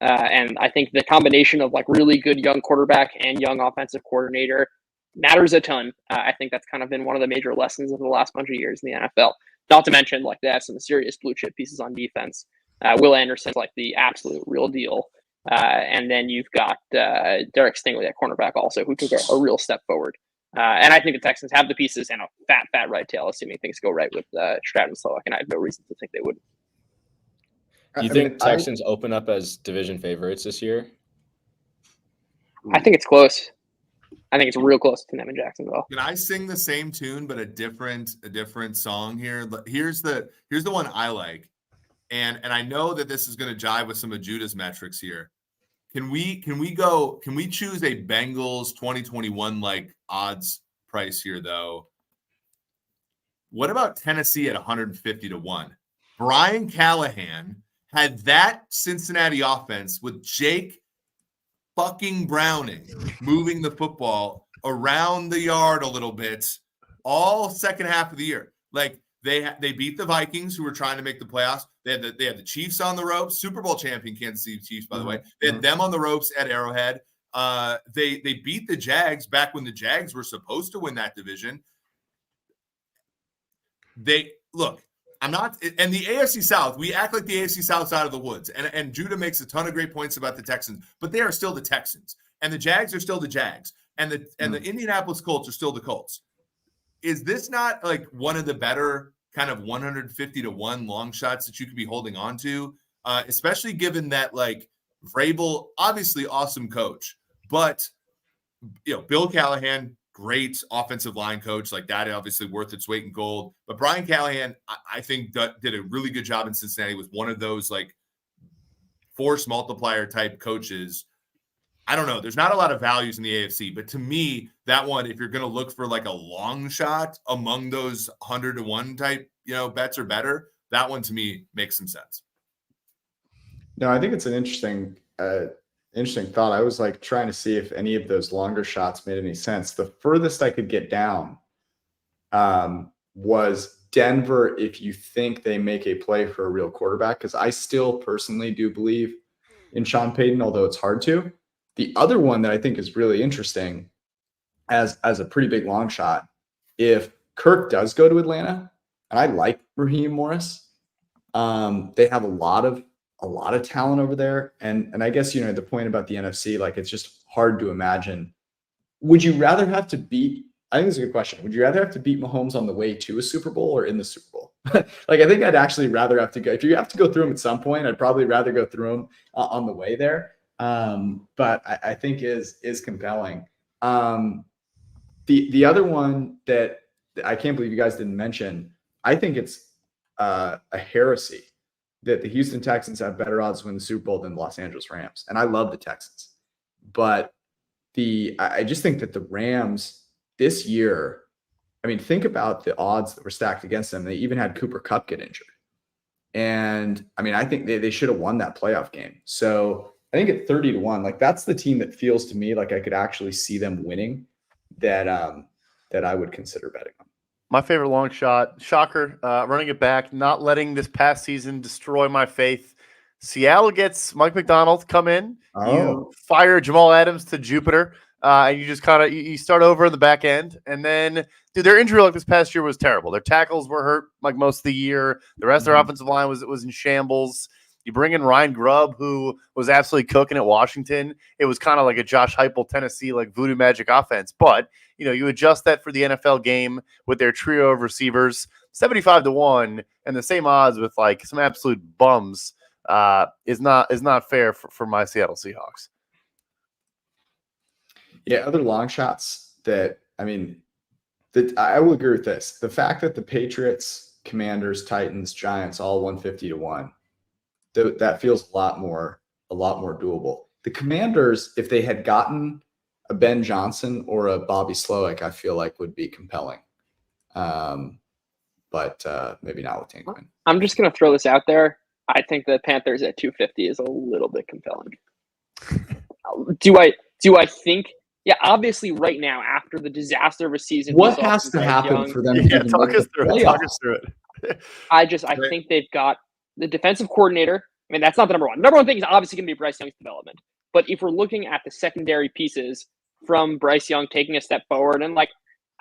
And I think the combination of like really good young quarterback and young offensive coordinator matters a ton. I think that's kind of been one of the major lessons of the last bunch of years in the NFL. Not to mention like they have some serious blue chip pieces on defense. Will Anderson's like the absolute real deal. And then you've got Derek Stingley at cornerback also, who took a real step forward. And I think the Texans have the pieces and a fat right tail, assuming things go right with Stroud and Slowick, and I have no reason to think they wouldn't. Do you think Texans open up as division favorites this year? I think it's close. I think it's real close to them in Jacksonville. Can I sing the same tune but a different song here? Here's the one I like, and I know that this is going to jive with some of Judah's metrics here. Can we choose a Bengals 2021 like odds price here though? What about Tennessee at 150-1? Brian Callahan had that Cincinnati offense with Jake fucking Browning moving the football around the yard a little bit all second half of the year. Like they beat the Vikings, who were trying to make the playoffs. They had the Chiefs on the ropes, Super Bowl champion Kansas City Chiefs, by the way. They had them on the ropes at Arrowhead. They beat the Jags back when the Jags were supposed to win that division. I'm not, and the AFC South, we act like the AFC South's out of the woods. And Judah makes a ton of great points about the Texans, but they are still the Texans. And the Jags are still the Jags. And the Indianapolis Colts are still the Colts. Is this not like one of the better kind of 150-1 long shots that you could be holding on to? Especially given that like Vrabel, obviously awesome coach, but Bill Callahan, great offensive line coach, like that obviously worth its weight in gold. But Brian Callahan, I think did a really good job in Cincinnati with one of those like force multiplier type coaches. I don't know. There's not a lot of values in the AFC, but to me, that one, if you're going to look for like a long shot among those 100-1 type, bets or better, that one to me makes some sense. No, I think it's an interesting thought. I was like trying to see if any of those longer shots made any sense. The furthest I could get down was Denver, if you think they make a play for a real quarterback, because I still personally do believe in Sean Payton, although it's hard to. The other one that I think is really interesting as a pretty big long shot, if Kirk does go to Atlanta, and I like Raheem Morris, they have a lot of talent over there. And I guess, the point about the NFC, like it's just hard to imagine. Would you rather have to beat, I think it's a good question. Would you rather have to beat Mahomes on the way to a Super Bowl or in the Super Bowl? Like, I think I'd actually rather have to go, if you have to go through them at some point, I'd probably rather go through them on the way there. But I think is compelling. The other one that I can't believe you guys didn't mention, I think it's a heresy that the Houston Texans have better odds to win the Super Bowl than the Los Angeles Rams. And I love the Texans, but I just think that the Rams this year, I mean, think about the odds that were stacked against them. They even had Cooper Kupp get injured. And I mean, I think they should have won that playoff game. So I think at 30-1, like that's the team that feels to me like I could actually see them winning that I would consider betting on. My favorite long shot, shocker, running it back, not letting this past season destroy my faith Seattle gets Mike McDonald come in. Oh. You fire Jamal Adams to Jupiter, and you just kind of you start over in the back end. And then, dude, their injury luck this past year was terrible. Their tackles were hurt like most of the year. The rest of their offensive line was in shambles. You bring in Ryan Grubb, who was absolutely cooking at Washington. It was kind of like a Josh Heupel, Tennessee, like voodoo magic offense. But, you adjust that for the NFL game with their trio of receivers, 75-1, and the same odds with like some absolute bums is not fair for my Seattle Seahawks. Yeah, other long shots that, I will agree with this. The fact that the Patriots, Commanders, Titans, Giants, all 150-1, that feels a lot more doable. The Commanders, if they had gotten a Ben Johnson or a Bobby Slowick, I feel like would be compelling. But maybe not with Tankman. I'm just going to throw this out there. I think the Panthers at 250 is a little bit compelling. Do I think? Yeah, obviously, right now after the disaster of a season, what has to happen for them? Yeah, talk us through it. I think they've got the defensive coordinator. I mean, that's not the number one. The number one thing is obviously going to be Bryce Young's development. But if we're looking at the secondary pieces from Bryce Young taking a step forward, and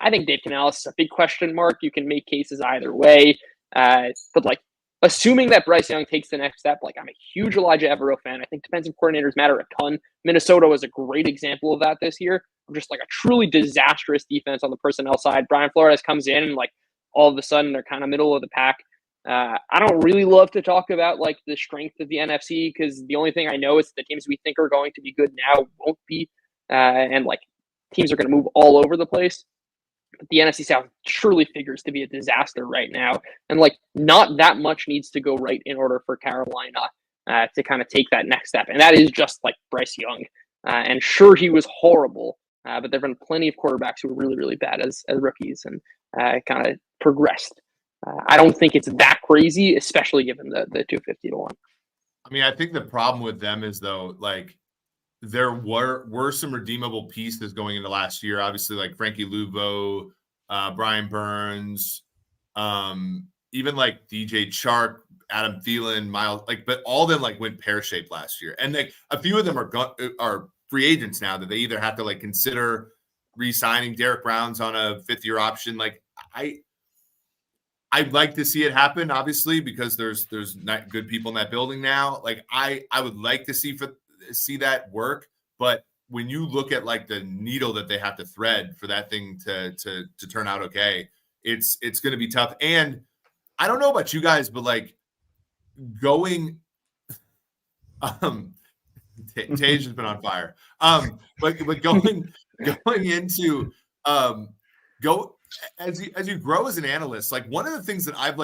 I think Dave Canales is a big question mark. You can make cases either way. But assuming that Bryce Young takes the next step, I'm a huge Elijah Evero fan. I think defensive coordinators matter a ton. Minnesota was a great example of that this year. Just a truly disastrous defense on the personnel side. Brian Flores comes in and all of a sudden they're kind of middle of the pack. I don't really love to talk about the strength of the NFC because the only thing I know is the teams we think are going to be good now won't be, and teams are going to move all over the place. But the NFC South surely figures to be a disaster right now, and not that much needs to go right in order for Carolina to kind of take that next step, and that is just Bryce Young. And sure, he was horrible, but there've been plenty of quarterbacks who were really, really bad as rookies and kind of progressed. I don't think it's that crazy, especially given the 250-1. I think the problem with them is though, there were some redeemable pieces going into last year. Obviously, Frankie Luvo, Brian Burns, even DJ Chark, Adam Thielen, Miles, but all of them went pear-shaped last year, and a few of them are free agents now that they either have to consider re-signing. Derek Brown's on a 5th-year option. I'd like to see it happen, obviously, because there's not good people in that building now. I would like to see that work, but when you look at the needle that they have to thread for that thing to turn out okay, it's going to be tough. And I don't know about you guys, but going, Tage has been on fire. But going into as you grow as an analyst, one of the things that I've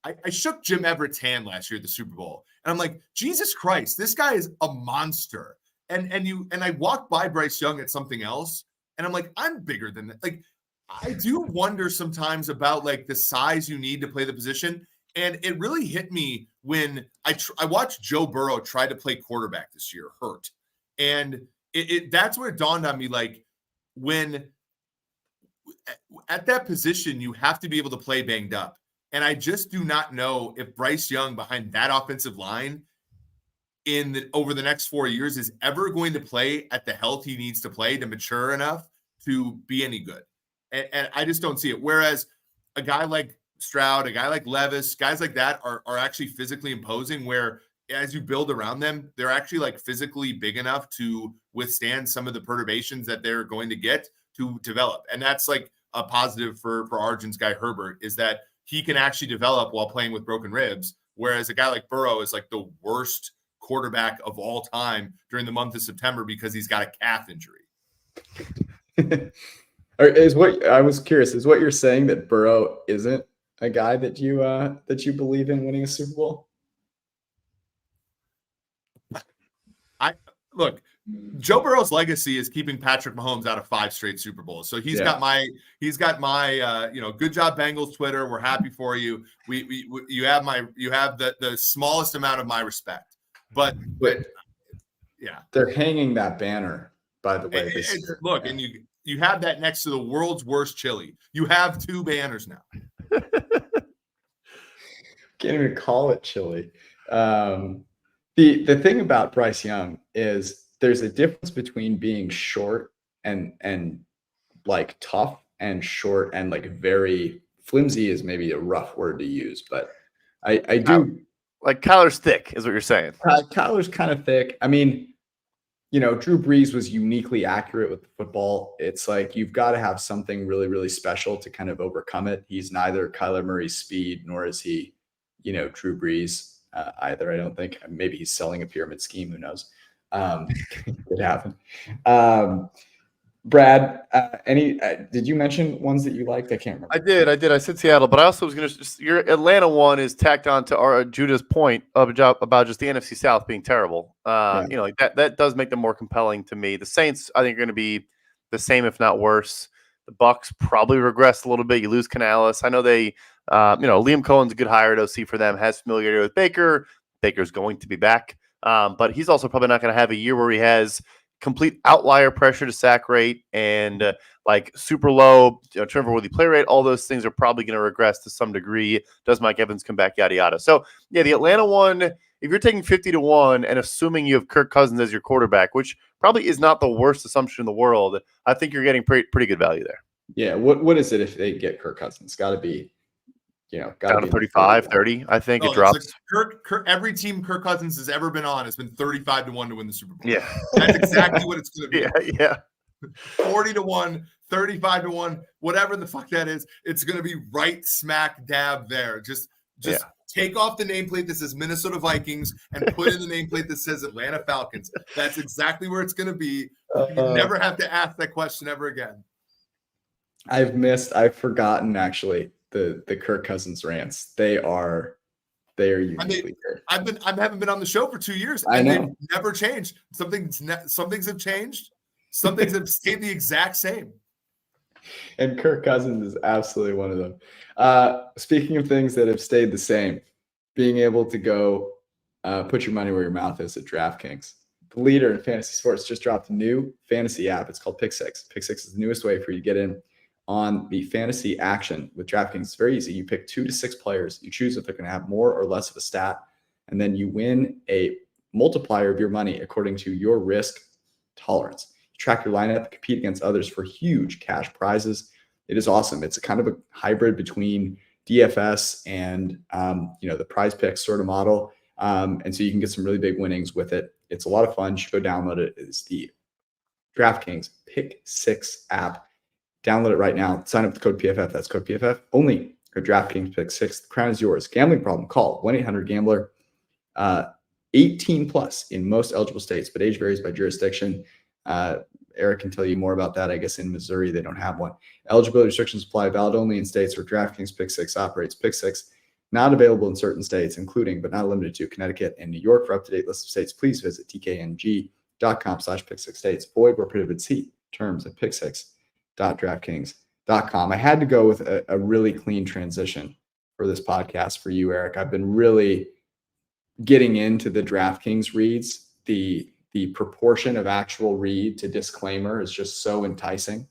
I shook Jim Everett's hand last year at the Super Bowl, and I'm like, Jesus Christ, this guy is a monster. And I walked by Bryce Young at something else, and I'm like, I'm bigger than that. I do wonder sometimes about the size you need to play the position, and it really hit me when I watched Joe Burrow try to play quarterback this year, hurt, and that's where it dawned on me, when at that position you have to be able to play banged up. And I just do not know if Bryce Young behind that offensive line over the next 4 years is ever going to play at the health he needs to play to mature enough to be any good. And I just don't see it. Whereas a guy like Stroud, a guy like Levis, guys like that are actually physically imposing, where as you build around them, they're actually physically big enough to withstand some of the perturbations that they're going to get to develop. And that's a positive for Arjun's guy Herbert, is that he can actually develop while playing with broken ribs. Whereas a guy like Burrow is the worst quarterback of all time during the month of September because he's got a calf injury. I was curious, is what you're saying that Burrow isn't a guy that you believe in winning a Super Bowl? Look, Joe Burrow's legacy is keeping Patrick Mahomes out of 5 straight Super Bowls. So he's got my good job Bengals Twitter. We're happy for you. You have the smallest amount of my respect, but yeah, they're hanging that banner, by the way. Look, and you have that next to the world's worst chili. You have 2 banners now. Can't even call it chili. The thing about Bryce Young is there's a difference between being short and like tough and short and like very flimsy is maybe a rough word to use, but I do Like Kyler's thick is what you're saying. Kyler's kind of thick. I mean, Drew Brees was uniquely accurate with the football. It's like you've got to have something really, really special to kind of overcome it. He's neither Kyler Murray's speed nor is he, Drew Brees either. I don't think. Maybe he's selling a pyramid scheme. Who knows? Could happen. Brad, did you mention ones that you liked? I can't remember. I did. I said Seattle, but I also was going to. Your Atlanta one is tacked on to our Judah's point about just the NFC South being terrible. Like that does make them more compelling to me. The Saints, I think, are going to be the same, if not worse. The Bucks probably regress a little bit. You lose Canales. I know they, Liam Cohen's a good hire at OC for them. Has familiarity with Baker. Baker's going to be back, but he's also probably not going to have a year where he has complete outlier pressure to sack rate and like super low turnover worthy play rate. All those things are probably going to regress to some degree. Does Mike Evans come back? Yada yada. So yeah, the Atlanta one. If you're taking 50-1 and assuming you have Kirk Cousins as your quarterback, which probably is not the worst assumption in the world, I think you're getting pretty good value there. Yeah. What is it if they get Kirk Cousins? Got to be, down to 35, 30. I think it drops. Like every team Kirk Cousins has ever been on has been 35-1 to win the Super Bowl. Yeah, that's exactly what it's going to be. Yeah. 40-1, 35-1, whatever the fuck that is. It's going to be right smack dab there. Just take off the nameplate that says Minnesota Vikings and put in the nameplate that says Atlanta Falcons. That's exactly where it's going to be. You never have to ask that question ever again. I've forgotten actually the Kirk Cousins rants. They are uniquely good. I haven't been on the show for 2 years. I know. They've never changed. Some things have changed. Some things have stayed the exact same. And Kirk Cousins is absolutely one of them. Speaking of things that have stayed the same, being able to go put your money where your mouth is at DraftKings. The leader in fantasy sports just dropped a new fantasy app. It's called Pick Six. Pick Six is the newest way for you to get in on the fantasy action with DraftKings. It's very easy. You pick 2 to 6 players. You choose if they're going to have more or less of a stat, and then you win a multiplier of your money according to your risk tolerance. You track your lineup, compete against others for huge cash prizes. It is awesome. It's a kind of a hybrid between DFS and the Prize Picks sort of model, and so you can get some really big winnings with it. It's a lot of fun. You should go download it. It's the DraftKings Pick Six app. Download it right now. Sign up with code PFF. That's code PFF only for DraftKings Pick Six. The crown is yours. Gambling problem? Call 1-800-GAMBLER. 18 plus in most eligible states, but age varies by jurisdiction. Eric can tell you more about that. I guess in Missouri they don't have one. Eligibility restrictions apply. Valid only in states where DraftKings Pick Six operates. Pick Six not available in certain states, including but not limited to Connecticut and New York. For up-to-date list of states, please visit tkng.com/pick6states. Void where prohibited. See terms at pick6.draftkings.com. I had to go with a really clean transition for this podcast for you, Eric. I've been really getting into the DraftKings reads. The proportion of actual read to disclaimer is just so enticing.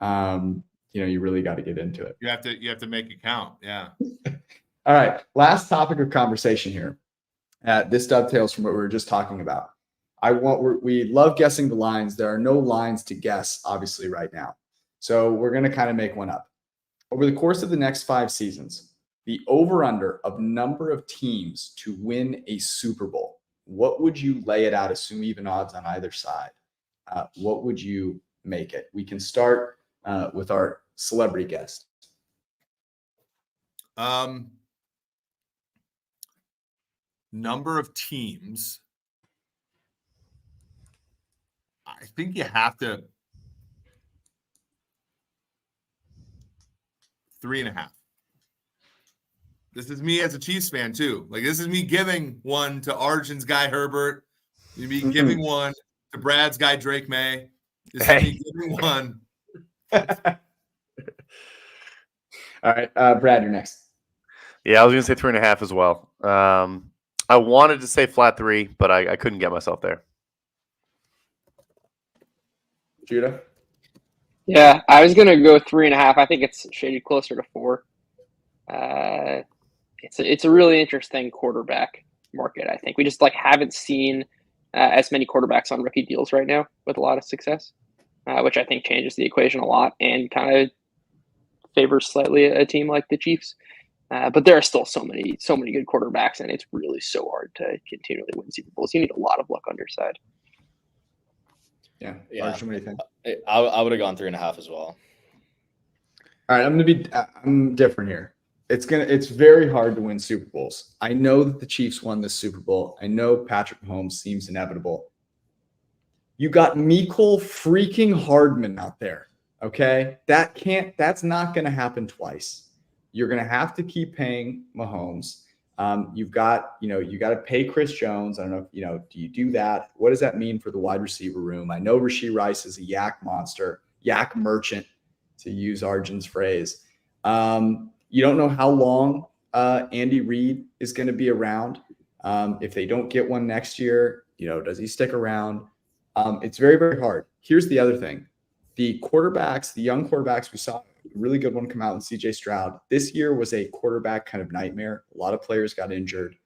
You really got to get into it. You have to make it count. Yeah. All right. Last topic of conversation here. This dovetails from what we were just talking about. We love guessing the lines. There are no lines to guess, obviously, right now. So we're going to kind of make one up. Over the course of the next 5 seasons, the over-under of number of teams to win a Super Bowl, what would you lay it out, assume even odds on either side? What would you make it? We can start with our celebrity guest. Number of teams. I think you have to 3.5. This is me as a Chiefs fan too. Like this is me giving one to Arjun's guy Herbert. Me giving one to Brad's guy Drake May. This is me giving one. All right, Brad, you're next. Yeah, I was gonna say 3.5 as well. I wanted to say flat 3, but I couldn't get myself there. Judah? Yeah, I was going to go 3.5. I think it's shaded closer to 4. It's a really interesting quarterback. market. I think we just like haven't seen as many quarterbacks on rookie deals right now with a lot of success, which I think changes the equation a lot and kind of favors slightly a team like the Chiefs. But there are still so many good quarterbacks, and it's really so hard to continually win Super Bowls. You need a lot of luck on your side. Yeah. Yeah. Arch, what do you think? I would have gone 3.5 as well. All right, I'm different here. It's very hard to win Super Bowls. I know that the Chiefs won this Super Bowl. I know Patrick Mahomes seems inevitable. You got Mecole freaking Hardman out there. Okay. That's not going to happen twice. You're going to have to keep paying Mahomes. You got to pay Chris Jones. I don't know, do you do that? What does that mean for the wide receiver room? I know Rashee Rice is a yak monster, yak merchant, to use Arjun's phrase. You don't know how long Andy Reid is going to be around. If they don't get one next year, does he stick around? It's very, very hard. Here's the other thing. The young quarterbacks, we saw a really good one come out in CJ Stroud. This year was a quarterback kind of nightmare. A lot of players got injured.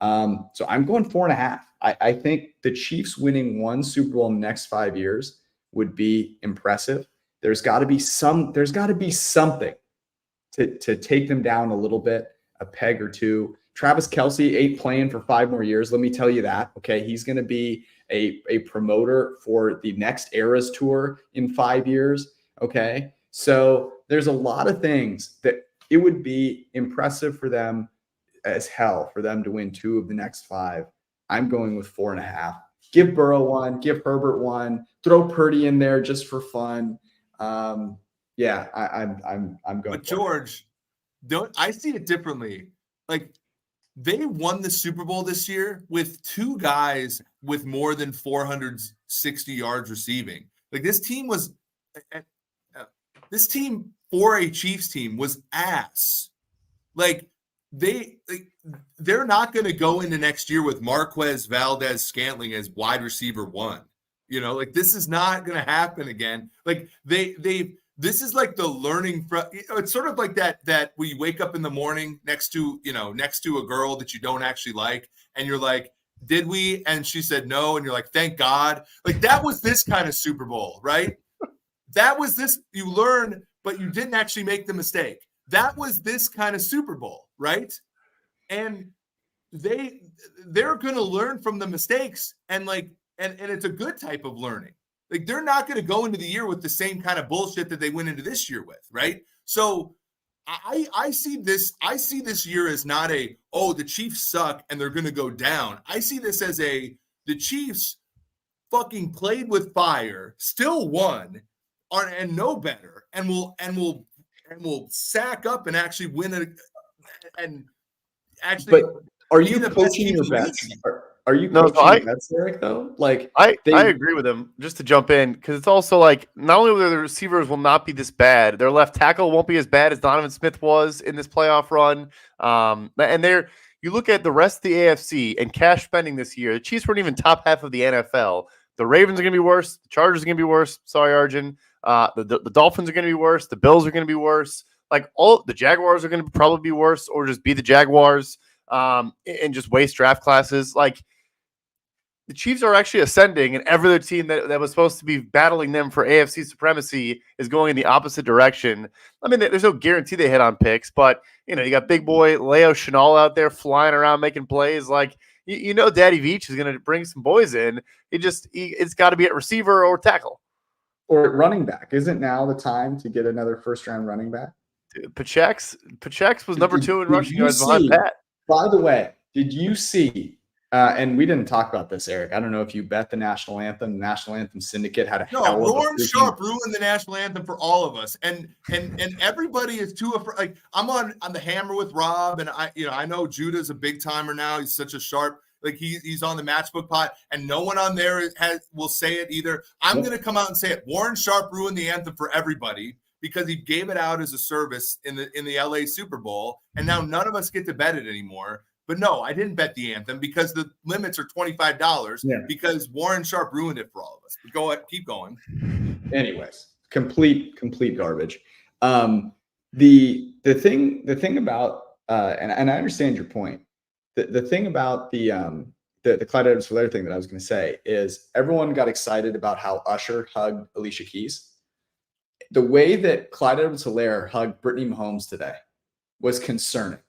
So I'm going 4.5. I think the Chiefs winning one Super Bowl in the next 5 years would be impressive. There's got to be something to take them down a little bit, a peg or two. Travis Kelce ain't playing for 5 more years. Let me tell you that. Okay. He's going to be a promoter for the next Eras tour in 5 years. Okay. So there's a lot of things that it would be impressive for them as hell for them to win 2 of the next 5. I'm going with 4.5. Give Burrow 1, give Herbert 1, throw Purdy in there just for fun. Yeah, I'm going. But George, I see it differently. Like, they won the Super Bowl this year with 2 guys with more than 460 yards receiving. Like, this team for a Chiefs team was ass. Like, they're not going to go into next year with Marquez Valdez-Scantling as wide receiver 1. This is not going to happen again. Like, this is like the learning from, it's sort of like that where you wake up in the morning next to a girl that you don't actually like, and you're like, did we? And she said no, and you're like, thank God. Like, that was this kind of Super Bowl, right? That was this, you learn, but you didn't actually make the mistake. That was this kind of Super Bowl, right? And they're going to learn from the mistakes, and it's a good type of learning. Like, they're not going to go into the year with the same kind of bullshit that they went into this year with, right? So I see this year as not the Chiefs suck and they're going to go down. I see this as the Chiefs fucking played with fire, still won, and know better, and will sack up and actually win it, and actually. But are you coaching your bets? Are you coaching your bets, Eric, though? Like, I agree with him, just to jump in, because it's also like, not only will the receivers will not be this bad, their left tackle won't be as bad as Donovan Smith was in this playoff run. And you look at the rest of the AFC and cash spending this year, the Chiefs weren't even top half of the NFL. The Ravens are going to be worse. The Chargers are going to be worse. Sorry, Arjun. The Dolphins are going to be worse. The Bills are going to be worse. Like, all the Jaguars are going to probably be worse, or just be the Jaguars and just waste draft classes. Like, the Chiefs are actually ascending, and every other team that was supposed to be battling them for AFC supremacy is going in the opposite direction. I mean, there's no guarantee they hit on picks, but, you got big boy Leo Chenal out there flying around making plays. Like, Daddy Veach is going to bring some boys in. It's got to be at receiver or tackle. Or at running back. Isn't now the time to get another first-round running back? Pachex was number 2 in rushing yards behind Pat. By the way, did you see and we didn't talk about this, Eric. I don't know if you bet the national anthem. The national anthem syndicate had a hell of Warren Sharp ruined the national anthem for all of us, and everybody is too afraid. Like, I'm on the hammer with Rob, and I know Judah's a big timer now. He's such a sharp. Like, he's on the Matchbook Pot, and no one on there will say it either. I'm going to come out and say it. Warren Sharp ruined the anthem for everybody because he gave it out as a service in the LA Super Bowl, and now none of us get to bet it anymore. But no, I didn't bet the anthem because the limits are $25 because Warren Sharp ruined it for all of us. But go ahead, keep going. Anyways, complete garbage. The thing about and I understand your point. the thing about the Clyde Edwards-Helaire thing that I was going to say is everyone got excited about how Usher hugged Alicia Keys. The way that Clyde Edwards-Helaire hugged Brittany Mahomes today was concerning.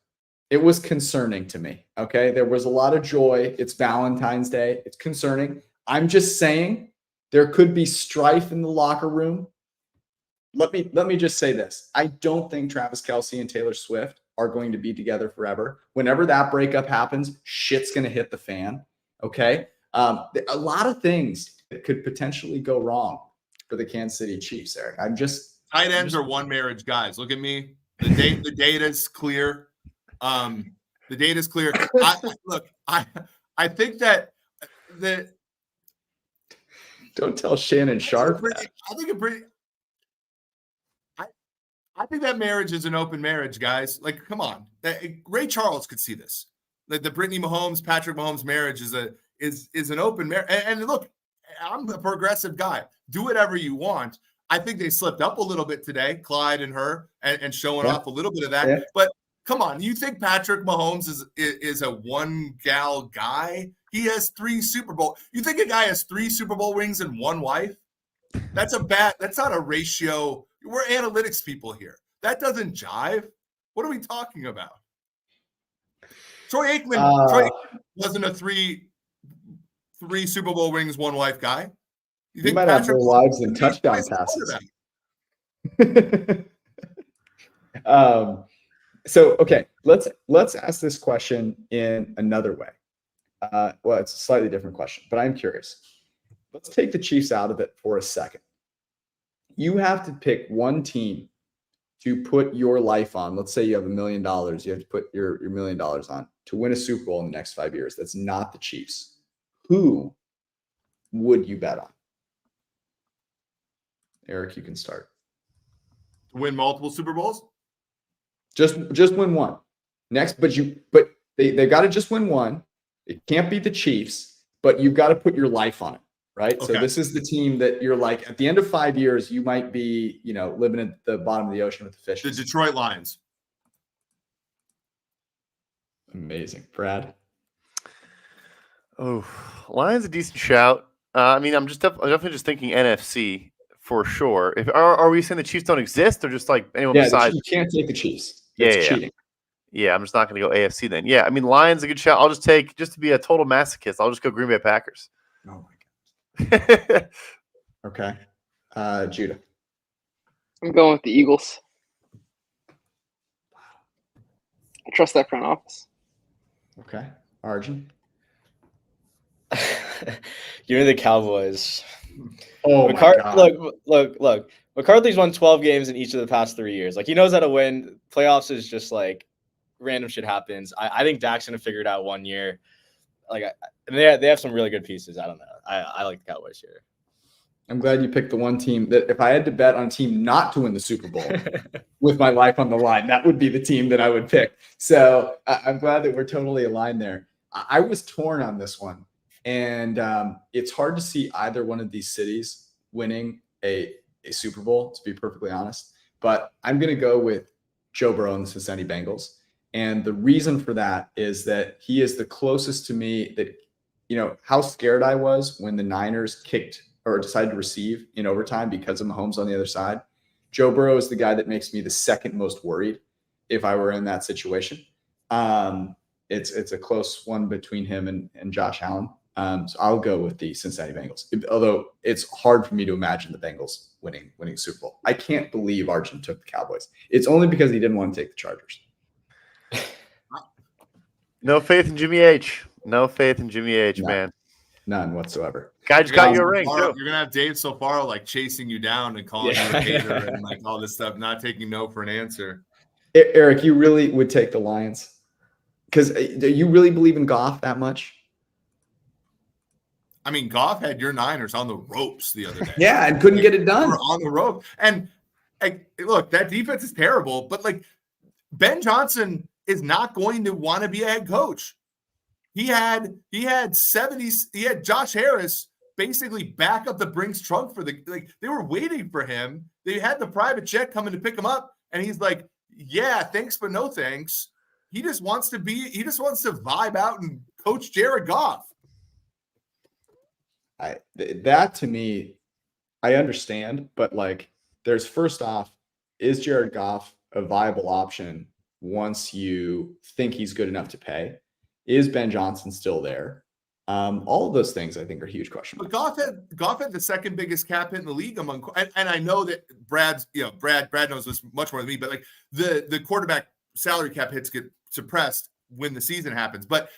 It was concerning to me. Okay. There was a lot of joy. It's Valentine's Day. It's concerning. I'm just saying there could be strife in the locker room. Let me just say this. I don't think Travis Kelce and Taylor Swift are going to be together forever. Whenever that breakup happens, shit's going to hit the fan. Okay. A lot of things that could potentially go wrong for the Kansas City Chiefs, Eric. Tight ends are one marriage, guys. Look at me. The data's clear. The data's clear. I think that don't tell Shannon Sharp. I think that marriage is an open marriage, guys. Like, come on. Ray Charles could see this. Like the Brittany Mahomes, Patrick Mahomes marriage is an open marriage. And look, I'm a progressive guy. Do whatever you want. I think they slipped up a little bit today, Clyde and her, and showing off a little bit of that. Yeah. But come on, you think Patrick Mahomes is a one gal guy? He has 3 Super Bowl. You think a guy has 3 Super Bowl rings and 1 wife? That's not a ratio. We're analytics people here. That doesn't jive. What are we talking about? Troy Aikman wasn't a 3 Super Bowl rings, 1 wife guy. You think might have more wives than touchdown passes. So okay, let's ask this question in another way. Well, it's a slightly different question, but I'm curious. Let's take the Chiefs out of it for a second. You have to pick one team to put your life on. Let's say you have $1 million. You have to put your $1 million on to win a Super Bowl in the next 5 years. That's not the Chiefs. Who would you bet on? Eric, you can start. Win multiple Super Bowls? Just win one. Next, but they got to just win one. It can't be the Chiefs, but you've got to put your life on it, right? Okay. So this is the team that you're like, at the end of 5 years, you might be, living at the bottom of the ocean with the fish. The Detroit Lions. Amazing. Brad? Oh, Lions a decent shout. I'm definitely just thinking NFC for sure. Are we saying the Chiefs don't exist, or just like anyone besides? You can't take the Chiefs. It's cheating. Yeah, I'm just not going to go AFC then. Yeah, Lions a good shout. I'll just to be a total masochist, I'll just go Green Bay Packers. Oh my God. Okay. Judah. I'm going with the Eagles. I trust that front office. Okay. Arjun. Give me the Cowboys. Oh my God. Look. McCarthy's won 12 games in each of the past 3 years. Like, he knows how to win. Playoffs is just like random shit happens. I think Dak's gonna figure it out one year. Like, they have some really good pieces. I don't know. I like the Cowboys here. I'm glad you picked the one team that if I had to bet on a team not to win the Super Bowl with my life on the line, that would be the team that I would pick. So I'm glad that we're totally aligned there. I was torn on this one, and it's hard to see either one of these cities winning a Super Bowl, to be perfectly honest. But I'm going to go with Joe Burrow and the Cincinnati Bengals. And the reason for that is that he is the closest to me that, how scared I was when the Niners kicked or decided to receive in overtime because of Mahomes on the other side. Joe Burrow is the guy that makes me the second most worried if I were in that situation. It's a close one between him and Josh Allen. So I'll go with the Cincinnati Bengals, although it's hard for me to imagine the Bengals winning Super Bowl. I can't believe Arjun took the Cowboys. It's only because he didn't want to take the Chargers. No faith in Jimmy H. Man. None whatsoever. Guy just got you a ring, too. You're going to have Dave Sofaro like chasing you down and calling you a hater and like all this stuff, not taking no for an answer. Eric, you really would take the Lions? Because do you really believe in Goff that much? I mean, Goff had your Niners on the ropes the other day. Yeah, and couldn't get it done. On the rope. And look, that defense is terrible, but like Ben Johnson is not going to want to be a head coach. He had Josh Harris basically back up the Brinks trunk for they were waiting for him. They had the private jet coming to pick him up, and he's like, yeah, thanks, but no thanks. he just wants to vibe out and coach Jared Goff. That to me, I understand, but like, there's first off, is Jared Goff a viable option once you think he's good enough to pay? Is Ben Johnson still there? All of those things I think are huge question But marks. Goff had the second biggest cap hit in the league among, and I know that Brad knows this much more than me, but like the quarterback salary cap hits get suppressed when the season happens. But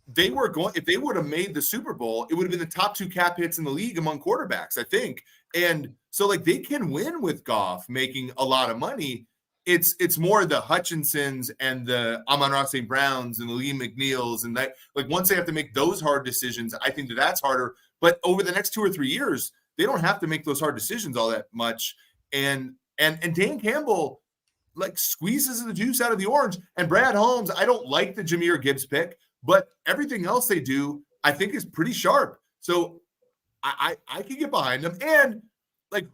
if they would have made the Super Bowl, it would have been the top 2 cap hits in the league among quarterbacks, I think. And so like they can win with Goff making a lot of money. It's more the Hutchinsons and the Amon-Ra St. Browns and the Lee McNeils, and that, like, once they have to make those hard decisions, I think that's harder. But over the next 2 or 3 years, they don't have to make those hard decisions all that much. And Dan Campbell like squeezes the juice out of the orange. And Brad Holmes, I don't like the Jahmyr Gibbs pick, but everything else they do, I think, is pretty sharp. So I can get behind them. And like,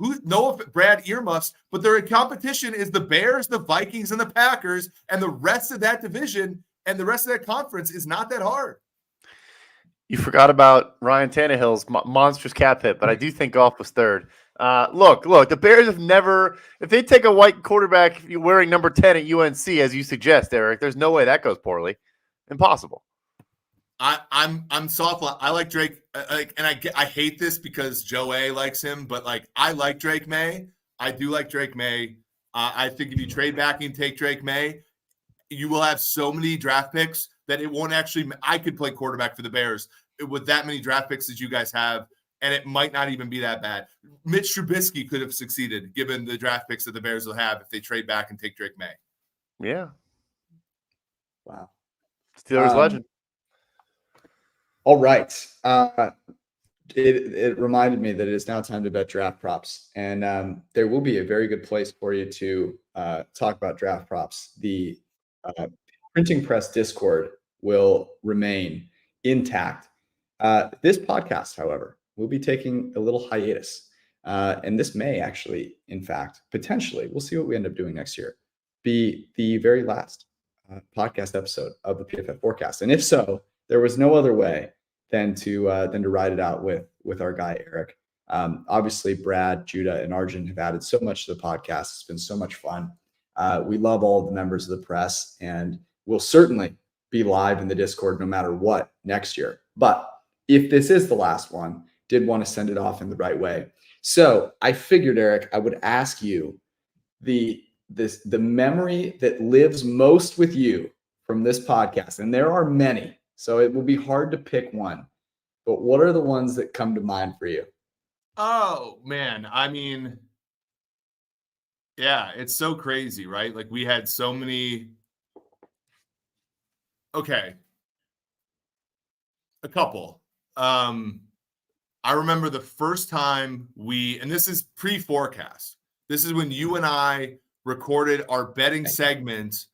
Brad earmuffs, but their competition is the Bears, the Vikings, and the Packers, and the rest of that division and the rest of that conference is not that hard. You forgot about Ryan Tannehill's monstrous cap hit, but I do think Goff was third. Look, the Bears have never, if they take a white quarterback wearing number 10 at UNC, as you suggest, Eric, there's no way that goes poorly. Impossible. I'm soft. I like Drake, and I hate this because Joe A likes him, but like I like Drake May. I do like Drake May. I think if you trade back and take Drake May, you will have so many draft picks that it won't actually. I could play quarterback for the Bears with that many draft picks that you guys have, and it might not even be that bad. Mitch Trubisky could have succeeded given the draft picks that the Bears will have if they trade back and take Drake May. Yeah. Wow. Steelers legend. All right. It reminded me that it is now time to bet draft props. And there will be a very good place for you to talk about draft props. The Printing Press Discord will remain intact. This podcast, however, will be taking a little hiatus. And this may actually, in fact, potentially, we'll see what we end up doing next year, be the very last podcast episode of the PFF Forecast. And if so, there was no other way than to ride it out with our guy Eric. Obviously, Brad, Judah, and Arjun have added so much to the podcast. It's been so much fun. We love all of the members of the press, and we'll certainly be live in the Discord no matter what next year. But if this is the last one, did want to send it off in the right way. So I figured, Eric, I would ask you the memory that lives most with you from this podcast, and there are many, so it will be hard to pick one, but what are the ones that come to mind for you? Oh man, I mean, yeah, it's so crazy, right? Like we had so many. Okay, a couple. I remember the first time and this is pre-forecast. This is when you and I recorded our betting segment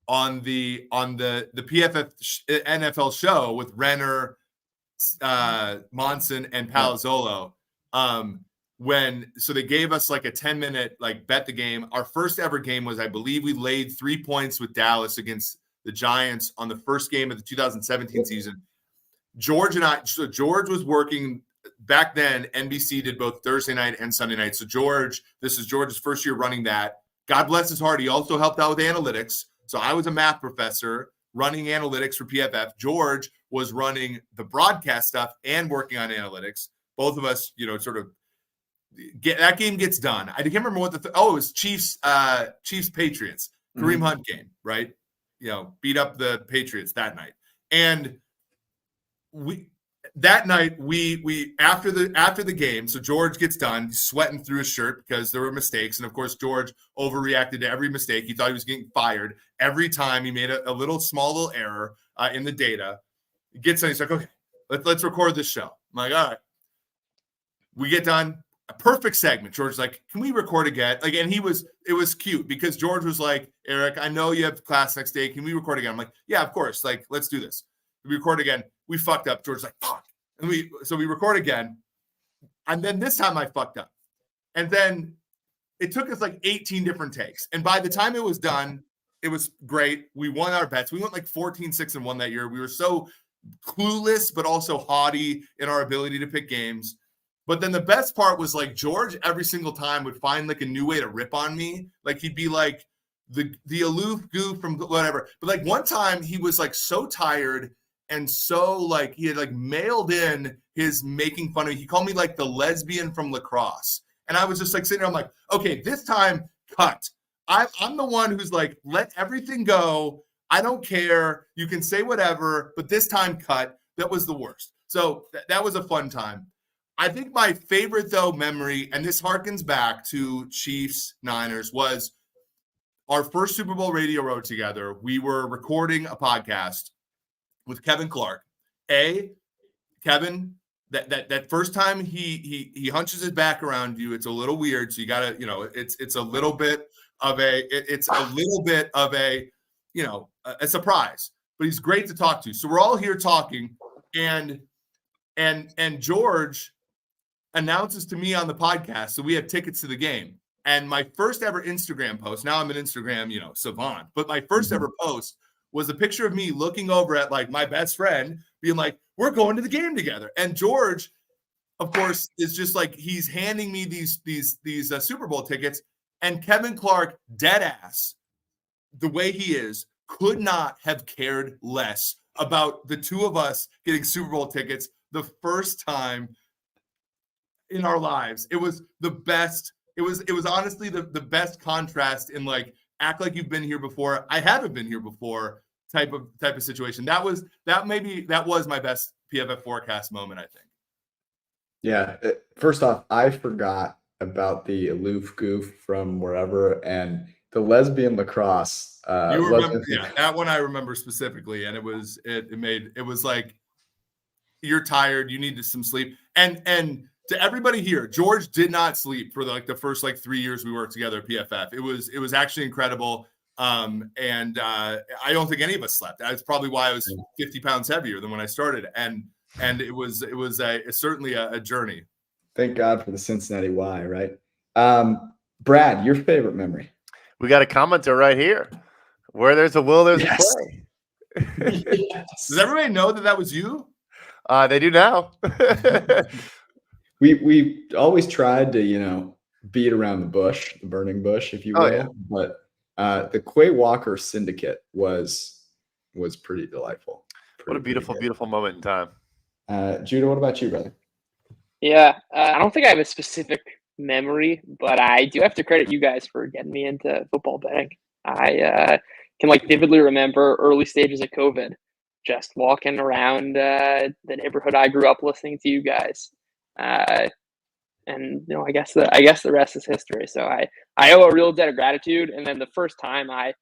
on the PFF NFL show with Renner, Monson, and Palazzolo. So they gave us like a 10-minute like bet the game. Our first ever game was, I believe, we laid 3 points with Dallas against the Giants on the first game of the 2017 season. George was working back then. NBC did both Thursday night and Sunday night. So this is George's first year running that. God bless his heart. He also helped out with analytics. So I was a math professor running analytics for PFF. George was running the broadcast stuff and working on analytics. Both of us, sort of that game gets done. I can't remember what it was Chiefs Patriots, Kareem Hunt game, right? Beat up the Patriots that night. And that night we after the game, so George gets done sweating through his shirt because there were mistakes. And of course, George overreacted to every mistake. He thought he was getting fired every time he made a small little error in the data. He gets done. He's like, okay, let's record this show. I'm like, all right. We get done. A perfect segment. George's like, can we record again? Like, and it was cute because George was like, Eric, I know you have class next day. Can we record again? I'm like, yeah, of course. Like, let's do this. We record again. We fucked up. George's like, fuck. And we record again. And then this time I fucked up. And then it took us like 18 different takes. And by the time it was done, It was great. We won our bets. We went like 14-6-1 that year. We were so clueless, but also haughty in our ability to pick games. But then the best part was like George every single time would find like a new way to rip on me. Like he'd be like the aloof goof from whatever. But like one time he was like so tired and so like he had like mailed in his making fun of me. He called me like the lesbian from lacrosse. And I was just like sitting there, I'm like, okay, this time cut. I'm the one who's like, let everything go. I don't care. You can say whatever, but this time cut. That was the worst. So that was a fun time. I think my favorite, though, memory, and this harkens back to Chiefs Niners, was our first Super Bowl radio road together. We were recording a podcast with Kevin Clark. Kevin, that first time he hunches his back around you, it's a little weird. So you gotta, it's a little bit of a a surprise, but he's great to talk to. So we're all here talking, and George announces to me on the podcast, so we have tickets to the game. And my first ever Instagram post, now I'm an Instagram, savant, but my first ever post was a picture of me looking over at like my best friend being like, we're going to the game together. And George, of course, is just like, he's handing me these Super Bowl tickets, and Kevin Clark, dead ass, the way he is, could not have cared less about the two of us getting Super Bowl tickets the first time in our lives. It was the best. It was honestly the best contrast in like, act like you've been here before. I haven't been here before type of situation. That was my best PFF forecast moment, I think. Yeah. First off, I forgot about the aloof goof from wherever and the lesbian lacrosse. You remember, that one I remember specifically, and it was like, you're tired, you needed some sleep, and to everybody here, George did not sleep for the first 3 years we worked together at PFF. It was actually incredible, and I don't think any of us slept. That's probably why I was 50 pounds heavier than when I started, and it was certainly a journey. Thank God for the Cincinnati Y, right? Brad, your favorite memory? We got a commenter right here. Where there's a will, there's a play. Yes. Does everybody know that was you? They do now. We always tried to, beat around the bush, the burning bush, if you will. Yeah. But the Quay Walker Syndicate was pretty delightful. What a beautiful, beautiful moment in time. Judah, what about you, brother? Yeah, I don't think I have a specific memory, but I do have to credit you guys for getting me into football betting. I can vividly remember early stages of COVID, just walking around the neighborhood I grew up listening to you guys. And I guess the rest is history. So I owe a real debt of gratitude. And then the first time I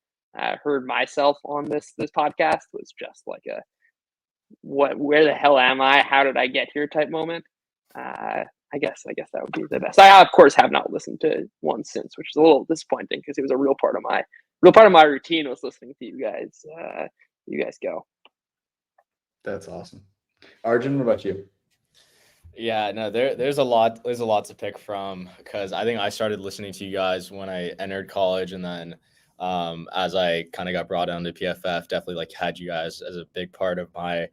heard myself on this podcast was just like where the hell am I? How did I get here type moment. I guess that would be the best. I of course have not listened to one since, which is a little disappointing because it was a real part of my routine was listening to you guys. You guys go. That's awesome. Arjun, what about you? Yeah, no, there's a lot to pick from, because I think I started listening to you guys when I entered college, and then as I kind of got brought down to PFF, definitely had you guys as a big part of my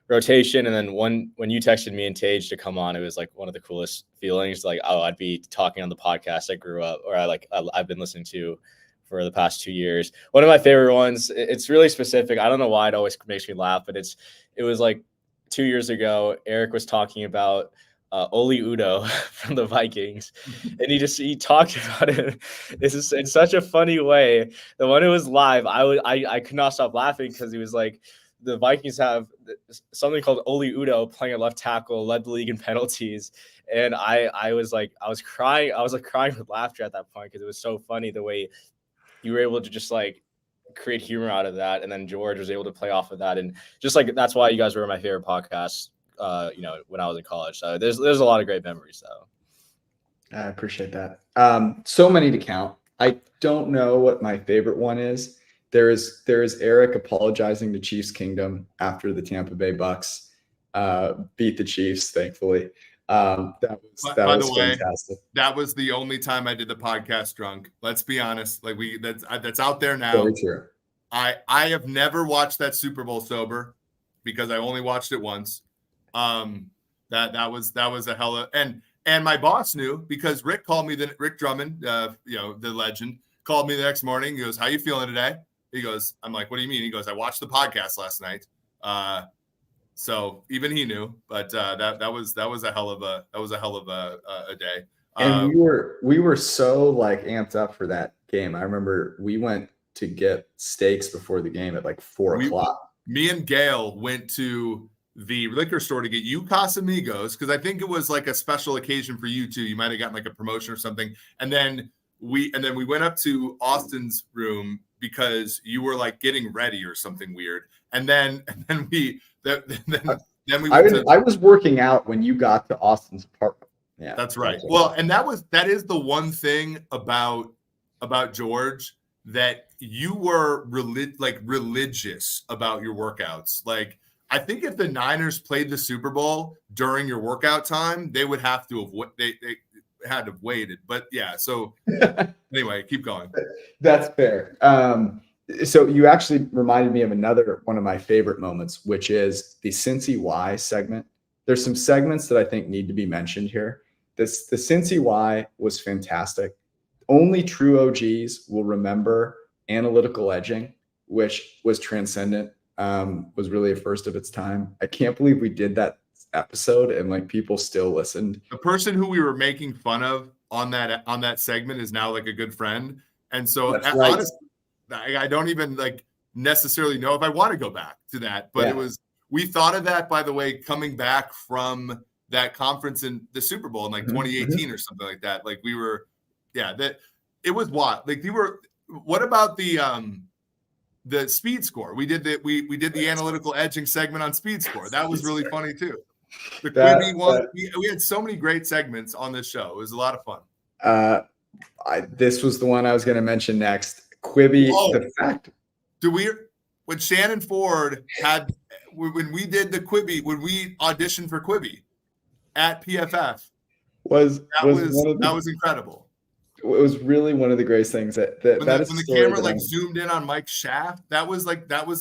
rotation. And then when you texted me and Tage to come on, it was one of the coolest feelings. I'd be talking on the podcast I grew up, or I've been listening to for the past 2 years. One of my favorite ones, it's really specific. I don't know why it always makes me laugh, but it was 2 years ago, Eric was talking about Oli Udo from the Vikings, and he talked about it. This is in such a funny way. The one who was live, I could not stop laughing because he was like, the Vikings have something called Oli Udo playing at left tackle, led the league in penalties, and I was crying. I was crying with laughter at that point because it was so funny the way you were able to just create humor out of that, and then George was able to play off of that, and just that's why you guys were my favorite podcasts. When I was in college, so there's a lot of great memories. So I appreciate that. So many to count. I don't know what my favorite one is. There is Eric apologizing to Chiefs Kingdom after the Tampa Bay Bucks beat the Chiefs, thankfully. That was fantastic. That was the only time I did the podcast drunk. Let's be honest. That's out there now. Very true. I have never watched that Super Bowl sober because I only watched it once. That was a hell of, and my boss knew because Rick called me, Rick Drummond, the legend, called me the next morning. He goes, "How you feeling today?" He goes, I'm like, "What do you mean?" He goes, "I watched the podcast last night." So even he knew, but that was a hell of a day. And we were so like amped up for that game. I remember we went to get steaks before the game at like 4 o'clock. Me and Gail went to the liquor store to get you Casamigos because I think it was like a special occasion for you too. You might have gotten like a promotion or something. And then we went up to Austin's room because you were like getting ready or something weird. And then we I was working out when you got to Austin's apartment. Yeah, that's right. Well, and that is the one thing about George, that you were religious about your workouts. Like, I think if the Niners played the Super Bowl during your workout time, they would have to have they had to have waited. But yeah, so anyway, keep going. That's fair. So you actually reminded me of another one of my favorite moments, which is the Cincy Y segment. There's some segments that I think need to be mentioned here. The Cincy Y was fantastic. Only true OGs will remember analytical edging, which was transcendent, was really a first of its time. I can't believe we did that episode and like people still listened. The person who we were making fun of on that segment is now like a good friend. And so honestly, I don't even like necessarily know if I want to go back to that, but we thought of that, by the way, coming back from that conference in the Super Bowl in like 2018 or something like that. Like we were, that it was what about the speed score? We did the analytical edging segment on speed score. That was really funny too. The Quibi one, we had so many great segments on this show. It was a lot of fun. This was the one I was going to mention next. Quibi, the fact. When Shannon Ford when we did the Quibi, when we auditioned for Quibi at PFF, was incredible. It was really one of the greatest things when the camera like zoomed in on Mike Shaft, that was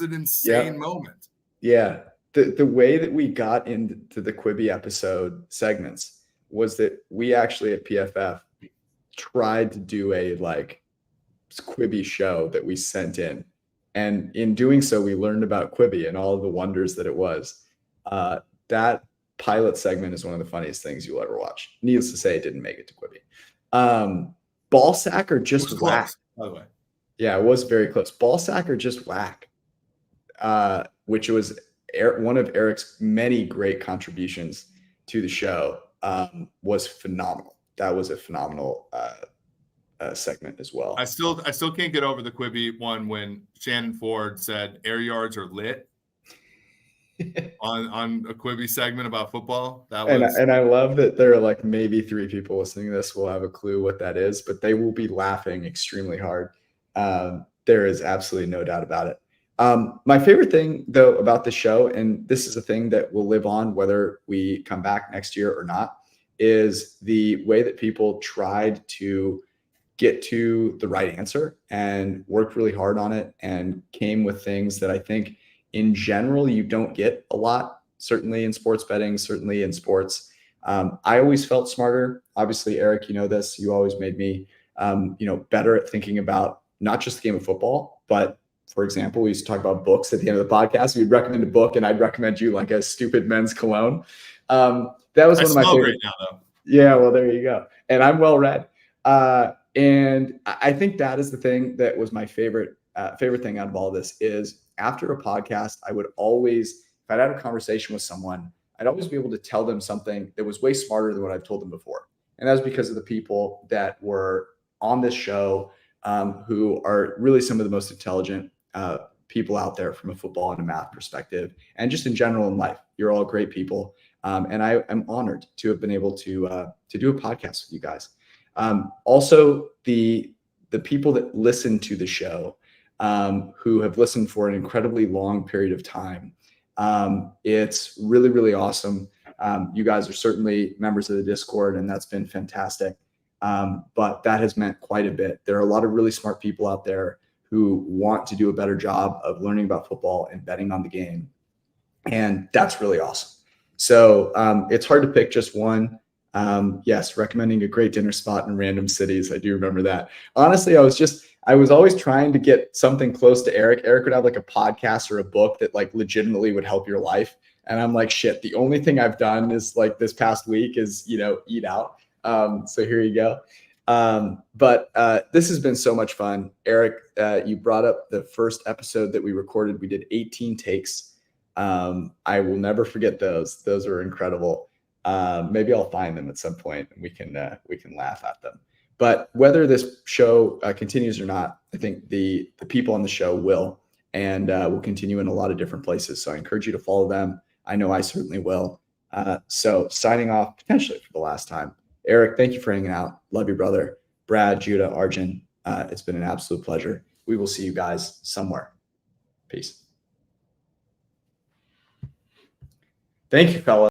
an insane moment. Yeah. The way that we got into the Quibi episode segments was that we actually at PFF tried to do a like Quibi show that we sent in. And in doing so, we learned about Quibi and all of the wonders that it was. That pilot segment is one of the funniest things you'll ever watch. Needless to say, it didn't make it to Quibi. Ball sack or just whack? By the way. Yeah, it was very close. Ball sack or just whack, which was one of Eric's many great contributions to the show, was phenomenal. That was a phenomenal segment as well. I still can't get over the Quibi one when Shannon Ford said air yards are lit on a Quibi segment about football. And I love that there are like maybe 3 people listening to this will have a clue what that is, but they will be laughing extremely hard. There is absolutely no doubt about it. My favorite thing though about the show, and this is a thing that will live on whether we come back next year or not, is the way that people tried to get to the right answer and worked really hard on it and came with things that I think in general you don't get a lot, certainly in sports betting, certainly in sports. I always felt smarter. Obviously, Eric, you know this, you always made me better at thinking about not just the game of football, but for example, we used to talk about books at the end of the podcast. We'd recommend a book and I'd recommend you like a stupid men's cologne. That was one of my favorite. Now, though. Yeah, well, there you go. And I'm well read. And I think that is the thing that was my favorite thing out of all this is after a podcast, I would always, if I'd had a conversation with someone, I'd always be able to tell them something that was way smarter than what I've told them before. And that was because of the people that were on this show, who are really some of the most intelligent people out there from a football and a math perspective, and just in general in life. You're all great people. And I am honored to have been able to do a podcast with you guys. Also, the people that listen to the show, who have listened for an incredibly long period of time, it's really, really awesome. You guys are certainly members of the Discord, and that's been fantastic. But that has meant quite a bit. There are a lot of really smart people out there who want to do a better job of learning about football and betting on the game. And that's really awesome. So it's hard to pick just one. Yes, recommending a great dinner spot in random cities. I do remember that. Honestly, I was always trying to get something close to Eric. Eric would have like a podcast or a book that like legitimately would help your life. And I'm like, shit, the only thing I've done is like this past week is, eat out. So here you go. But this has been so much fun. Eric, you brought up the first episode that we recorded. We did 18 takes. I will never forget those. Those are incredible. Maybe I'll find them at some point and we can laugh at them. But whether this show continues or not, I think the people on the show will, and will continue in a lot of different places. So I encourage you to follow them. I know I certainly will. So signing off potentially for the last time. Eric, thank you for hanging out. Love you, brother. Brad, Judah, Arjun, it's been an absolute pleasure. We will see you guys somewhere. Peace. Thank you, fellas.